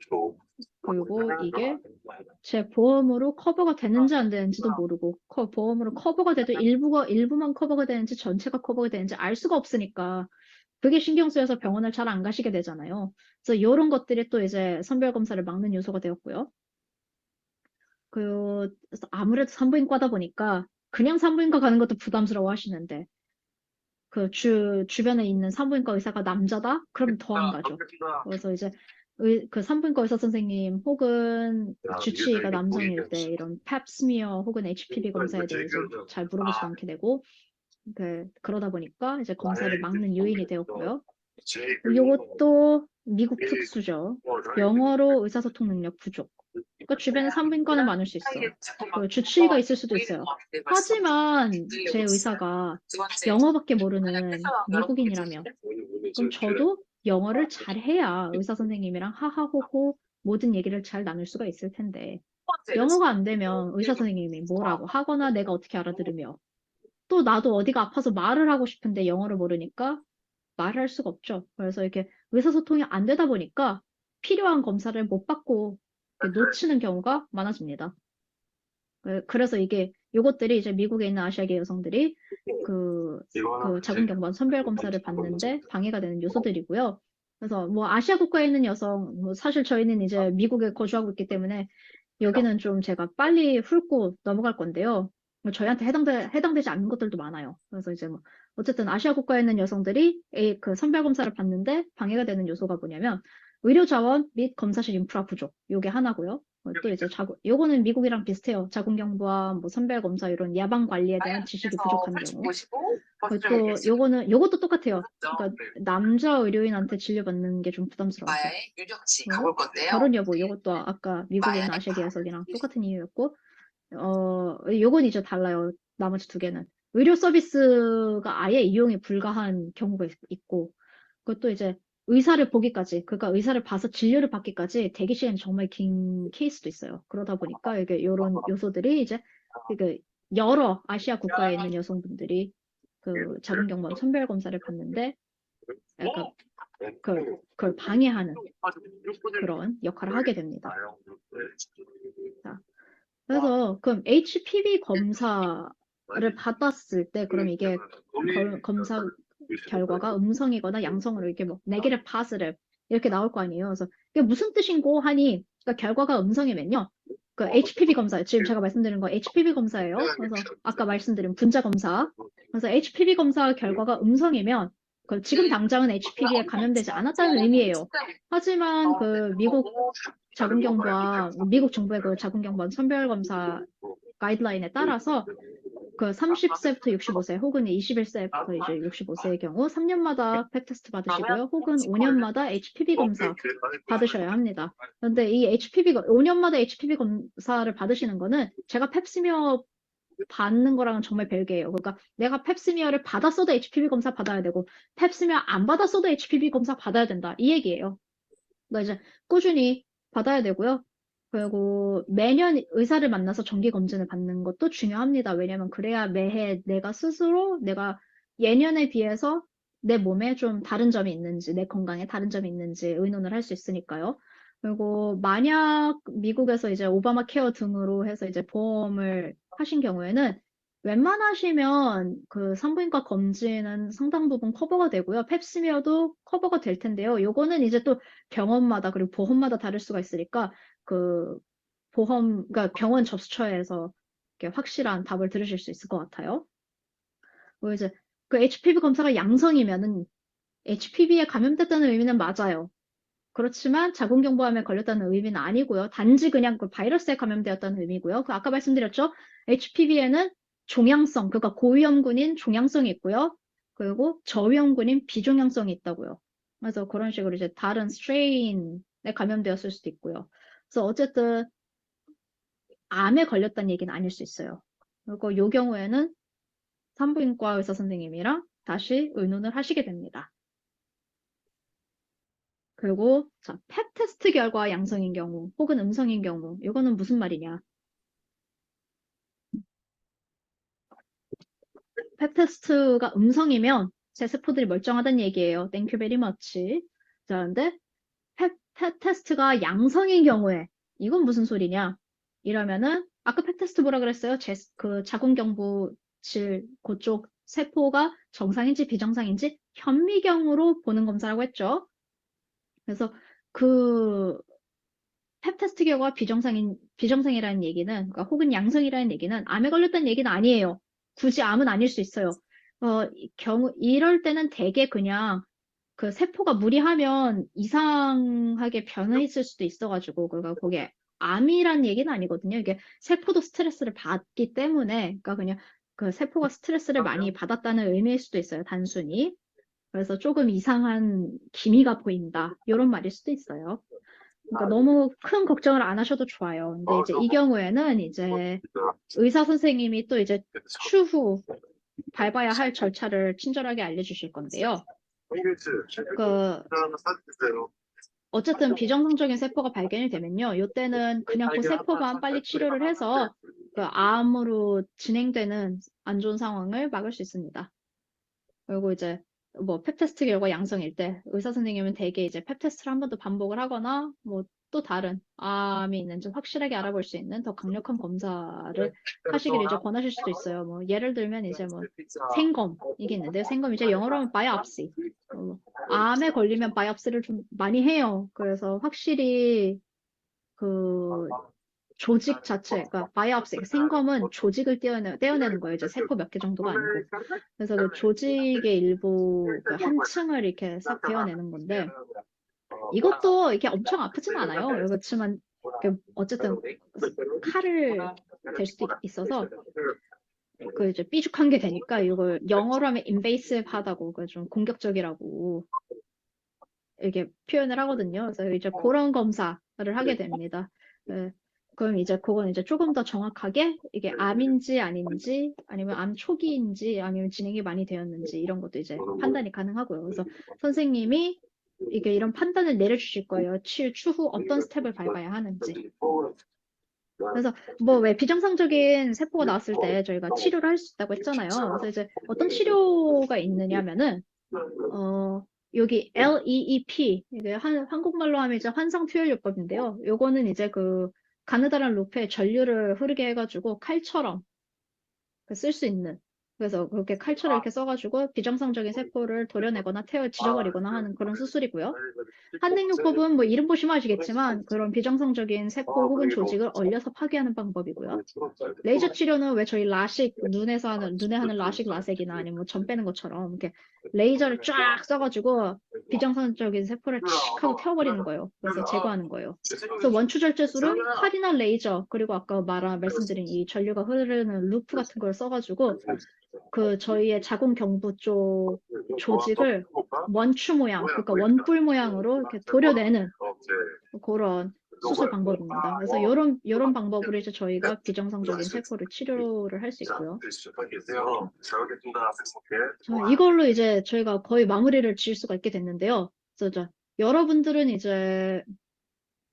그리고 이게 제 보험으로 커버가 되는지 안 되는지도 모르고 보험으로 커버가 돼도 일부만 커버가 되는지 전체가 커버가 되는지 알 수가 없으니까 그게 신경 쓰여서 병원을 잘 안 가시게 되잖아요. 그래서 이런 것들이 또 이제 선별 검사를 막는 요소가 되었고요. 그래서 아무래도 산부인과다 보니까 그냥 산부인과 가는 것도 부담스러워 하시는데 그 주변에 있는 산부인과 의사가 남자다? 그럼 더 안 가죠. 그래서 이제 그 산부인과 의사 선생님 혹은 주치의가 남성일 때 이런 pap스미어 혹은 HPV 검사에 대해서 잘 물어보지도 않게 되고 그러다 보니까 이제 검사를 막는 요인이 되었고요. 이것도 미국 특수죠. 영어로 의사소통 능력 부족. 그러니까 주변에 산부인과는 많을 수 있어. 그 주치의가 있을 수도 있어요. 하지만 제 의사가 영어밖에 모르는 미국인이라면 그럼 저도 영어를 잘해야 의사 선생님이랑 하하호호 모든 얘기를 잘 나눌 수가 있을 텐데 영어가 안 되면 의사 선생님이 뭐라고 하거나 내가 어떻게 알아들으며 또 나도 어디가 아파서 말을 하고 싶은데 영어를 모르니까 말할 수가 없죠. 그래서 이렇게 의사소통이 안 되다 보니까 필요한 검사를 못 받고 놓치는 경우가 많아집니다. 그래서 요것들이 이제 미국에 있는 아시아계 여성들이 그 자궁경부암 선별 검사를 받는데 방해가 되는 요소들이고요. 그래서 뭐 아시아 국가에 있는 여성, 뭐 사실 저희는 이제 미국에 거주하고 있기 때문에 여기는 좀 제가 빨리 훑고 넘어갈 건데요. 뭐 저희한테 해당되지 않는 것들도 많아요. 그래서 이제 뭐 어쨌든 아시아 국가에 있는 여성들이 그 선별 검사를 받는데 방해가 되는 요소가 뭐냐면 의료 자원 및 검사실 인프라 부족. 요게 하나고요. 또 이제 요거는 미국이랑 비슷해요. 자궁경부암, 뭐 선별 검사 이런 예방 관리에 대한 지식이 부족한 경우. 또 요것도 똑같아요. 그러니까 남자 의료인한테 진료받는 게 좀 부담스러워서. 결혼 여부 요것도 아까 미국에 있는 아시아계 여성이랑 똑같은 이유였고, 요건 이제 달라요. 나머지 두 개는. 의료 서비스가 아예 이용이 불가한 경우가 있고, 그것도 이제 의사를 보기까지, 그러니까 의사를 봐서 진료를 받기까지 대기 시간이 정말 긴 케이스도 있어요. 그러다 보니까 이게 이런 요소들이 이제 여러 아시아 국가에 있는 여성분들이 그 자궁경부암 선별 검사를 받는데 약간 그걸 방해하는 그런 역할을 하게 됩니다. 자, 그래서 그럼 HPV 검사를 받았을 때 그럼 이게 검사 결과가 음성이거나 양성으로 이렇게 뭐 네게티브 파지티브 이렇게 나올 거 아니에요. 그래서 이게 무슨 뜻인고 하니 그러니까 결과가 음성이면요. 그 HPV 검사 지금 제가 말씀드린 거 HPV 검사예요. 그래서 아까 말씀드린 분자 검사. 그래서 HPV 검사 결과가 음성이면 지금 당장은 HPV에 감염되지 않았다는 의미예요. 하지만 미국 정부의 그 자궁경부암 선별검사 가이드라인에 따라서 30세부터 65세 혹은 21세부터 이제 65세의 경우 3년마다 팩테스트 받으시고요. 혹은 5년마다 HPV 검사 받으셔야 합니다. 그런데 이 5년마다 HPV 검사를 받으시는 거는 제가 펩스미어 받는 거랑은 정말 별개예요. 그러니까 내가 펩스미어를 받았어도 HPV 검사 받아야 되고 펩스미어 안 받았어도 HPV 검사 받아야 된다. 이 얘기예요. 그러니까 이제 꾸준히 받아야 되고요. 그리고 매년 의사를 만나서 정기 검진을 받는 것도 중요합니다. 왜냐면 그래야 매해 내가 스스로 내가 예년에 비해서 내 몸에 좀 다른 점이 있는지, 내 건강에 다른 점이 있는지 의논을 할 수 있으니까요. 그리고 만약 미국에서 이제 오바마 케어 등으로 해서 이제 보험을 하신 경우에는 웬만하시면 그 산부인과 검진은 상당 부분 커버가 되고요. 펩스미어도 커버가 될 텐데요. 요거는 이제 또 병원마다 그리고 보험마다 다를 수가 있으니까 그 보험, 그러니까 병원 접수처에서 이렇게 확실한 답을 들으실 수 있을 것 같아요. 그리고 이제 그 HPV 검사가 양성이면은 HPV에 감염됐다는 의미는 맞아요. 그렇지만 자궁경부암에 걸렸다는 의미는 아니고요. 단지 그냥 그 바이러스에 감염되었다는 의미고요. 그 아까 말씀드렸죠? HPV에는 종양성, 그러니까 고위험군인 종양성이 있고요. 그리고 저위험군인 비종양성이 있다고요. 그래서 그런 식으로 이제 다른 스트레인에 감염되었을 수도 있고요. 그래서 어쨌든 암에 걸렸다는 얘기는 아닐 수 있어요. 그리고 이 경우에는 산부인과 의사 선생님이랑 다시 의논을 하시게 됩니다. 그리고 자, 펩 테스트 결과 양성인 경우 혹은 음성인 경우 이거는 무슨 말이냐? 펩 테스트가 음성이면 제 세포들이 멀쩡하다는 얘기예요. Thank you very much. 자, 근데 펩 테스트가 양성인 경우에 이건 무슨 소리냐? 이러면은 아까 펩 테스트 뭐라 그랬어요? 그 자궁경부질 그쪽 세포가 정상인지 비정상인지 현미경으로 보는 검사라고 했죠. 그래서 그 펩 테스트 결과 비정상이라는 얘기는, 그러니까 혹은 양성이라는 얘기는 암에 걸렸다는 얘기는 아니에요. 굳이 암은 아닐 수 있어요. 이럴 때는 대개 그냥 그 세포가 무리하면 이상하게 변해 있을 수도 있어가지고, 그러니까 그게 암이란 얘기는 아니거든요. 이게 세포도 스트레스를 받기 때문에, 그러니까 그냥 그 세포가 스트레스를 많이 받았다는 의미일 수도 있어요. 단순히. 그래서 조금 이상한 기미가 보인다. 이런 말일 수도 있어요. 그러니까 너무 큰 걱정을 안 하셔도 좋아요. 근데 이제 이 경우에는 이제 의사 선생님이 또 이제 추후 밟아야 할 절차를 친절하게 알려주실 건데요. 그 어쨌든 비정상적인 세포가 발견이 되면요. 이때는 그냥 그 세포만 빨리 치료를 해서 그 암으로 진행되는 안 좋은 상황을 막을 수 있습니다. 그리고 이제 뭐 펩 테스트 결과 양성일 때 의사 선생님은 대개 이제 펩 테스트를 한 번 더 반복을 하거나 뭐 또 다른 암이 있는지 확실하게 알아볼 수 있는 더 강력한 검사를 하시기를 이제 권하실 수도 있어요. 뭐 예를 들면 이제 뭐 생검 이게 있는데 생검 이제 영어로 하면 바이옵시. 암에 걸리면 바이옵시를 좀 많이 해요. 그래서 확실히 그 조직 자체, 그러니까 바이옵시, 생검은 조직을 떼어내는 거예요. 이제 세포 몇 개 정도가 아니고. 그래서 그 조직의 일부, 그 한 층을 이렇게 싹 베어내는 건데, 이것도 이렇게 엄청 아프진 않아요. 그렇지만, 어쨌든 칼을 댈 수도 있어서, 그 이제 삐죽한 게 되니까, 이걸 영어로 하면 invasive하다고, 그 좀 공격적이라고 이렇게 표현을 하거든요. 그래서 이제 그런 검사를 하게 됩니다. 네. 그럼 이제 그건 이제 조금 더 정확하게 이게 암인지 아닌지 아니면 암 초기인지 아니면 진행이 많이 되었는지 이런 것도 이제 판단이 가능하고요. 그래서 선생님이 이게 이런 판단을 내려주실 거예요. 추후 어떤 스텝을 밟아야 하는지. 그래서 뭐 왜 비정상적인 세포가 나왔을 때 저희가 치료를 할 수 있다고 했잖아요. 그래서 이제 어떤 치료가 있느냐면은 여기 LEEP, 이게 한국말로 하면 이제 환상표현요법인데요. 요거는 이제 그 가느다란 루프에 전류를 흐르게 해가지고 칼처럼 쓸 수 있는. 그래서 그렇게 칼처럼 이렇게 써가지고 비정상적인 세포를 도려내거나 지져버리거나 하는 그런 수술이고요. 한냉요법은 뭐 이름 보시면 아시겠지만 그런 비정상적인 세포 혹은 조직을 얼려서 파괴하는 방법이고요. 레이저 치료는 왜 저희 라식, 눈에 하는 라식 라섹이나 아니면 뭐점 빼는 것처럼 이렇게 레이저를 쫙 써가지고 비정상적인 세포를 칙 하고 태워버리는 거예요. 그래서 제거하는 거예요. 그래서 원추절제술은 칼이나 레이저, 그리고 아까 말씀드린 이 전류가 흐르는 루프 같은 걸 써가지고 그 저희의 자궁경부 쪽 조직을 원추 모양, 그러니까 원뿔 모양으로 이렇게 도려내는 그런 수술 방법입니다. 그래서 이런 방법으로 이제 저희가 비정상적인 세포를 치료를 할 수 있고요. 자, 이걸로 이제 저희가 거의 마무리를 지을 수가 있게 됐는데요. 그래서 여러분들은 이제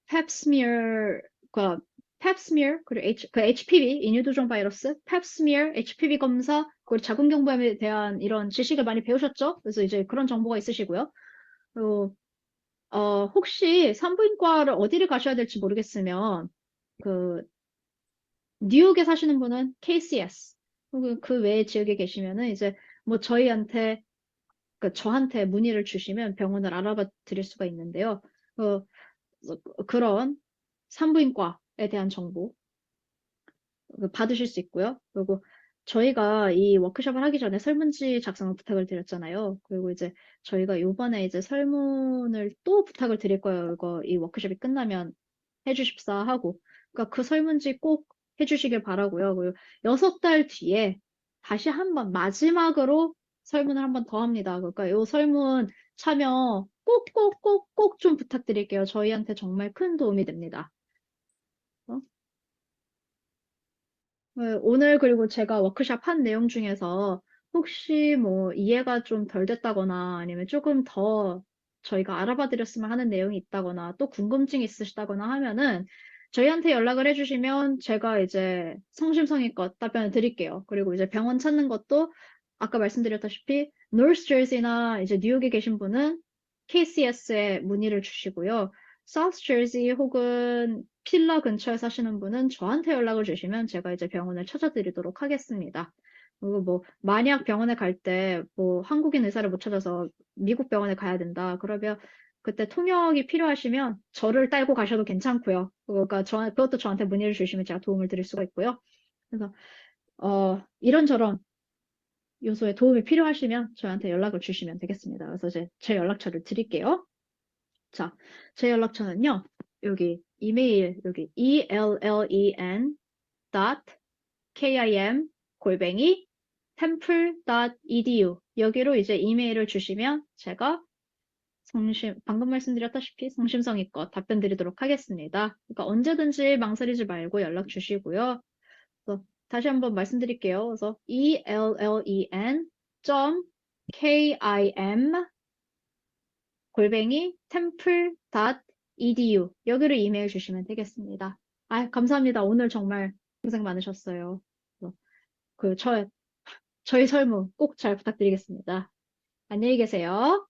펩스미어 그 pap스미어 그리고 HPV 인유두종 바이러스, pap스미어, HPV 검사 그리고 자궁경부암에 대한 이런 지식을 많이 배우셨죠? 그래서 이제 그런 정보가 있으시고요. 그리고 혹시 산부인과를 어디를 가셔야 될지 모르겠으면 그 뉴욕에 사시는 분은 KCS 그리고 그 외의 지역에 계시면은 이제 뭐 저한테 문의를 주시면 병원을 알아봐 드릴 수가 있는데요. 어, 그런 산부인과에 대한 정보 받으실 수 있고요. 그리고 저희가 이 워크숍을 하기 전에 설문지 작성을 부탁을 드렸잖아요. 그리고 이제 저희가 요번에 이제 설문을 또 부탁을 드릴 거예요. 이 워크숍이 끝나면 해주십사 하고. 그러니까 그 설문지 꼭 해주시길 바라고요. 그리고 6달 뒤에 다시 한번 마지막으로 설문을 한번 더 합니다. 그러니까 요 설문 참여 꼭 좀 부탁드릴게요. 저희한테 정말 큰 도움이 됩니다. 어? 네, 오늘 그리고 제가 워크숍 한 내용 중에서 혹시 뭐 이해가 좀 덜 됐다거나 아니면 조금 더 저희가 알아봐 드렸으면 하는 내용이 있다거나 또 궁금증이 있으시다거나 하면은 저희한테 연락을 해주시면 제가 이제 성심성의껏 답변을 드릴게요. 그리고 이제 병원 찾는 것도 아까 말씀드렸다시피 노스저지나 이제 뉴욕에 계신 분은 KCS에 문의를 주시고요. 사우스 저지 혹은 필라 근처에 사시는 분은 저한테 연락을 주시면 제가 이제 병원을 찾아드리도록 하겠습니다. 그리고 뭐 만약 병원에 갈 때 뭐 한국인 의사를 못 찾아서 미국 병원에 가야 된다. 그러면 그때 통역이 필요하시면 저를 딸고 가셔도 괜찮고요. 그러니까 그것도 저한테 문의를 주시면 제가 도움을 드릴 수가 있고요. 그래서 이런저런 요소에 도움이 필요하시면 저한테 연락을 주시면 되겠습니다. 그래서 이제 제 연락처를 드릴게요. 자, 제 연락처는요. 여기 이메일 여기 ELLEN KIM 골뱅이 temple.edu 여기로 이제 이메일을 주시면 제가 방금 말씀드렸다시피 성심성의껏 답변 드리도록 하겠습니다. 그러니까 언제든지 망설이지 말고 연락 주시고요. 그래서 다시 한번 말씀드릴게요. 그래서 ELLEN.KIM 골뱅이 temple.edu 여기로 이메일 주시면 되겠습니다. 감사합니다. 오늘 정말 고생 많으셨어요. 그래서 저희 설문 꼭 잘 부탁드리겠습니다. 안녕히 계세요.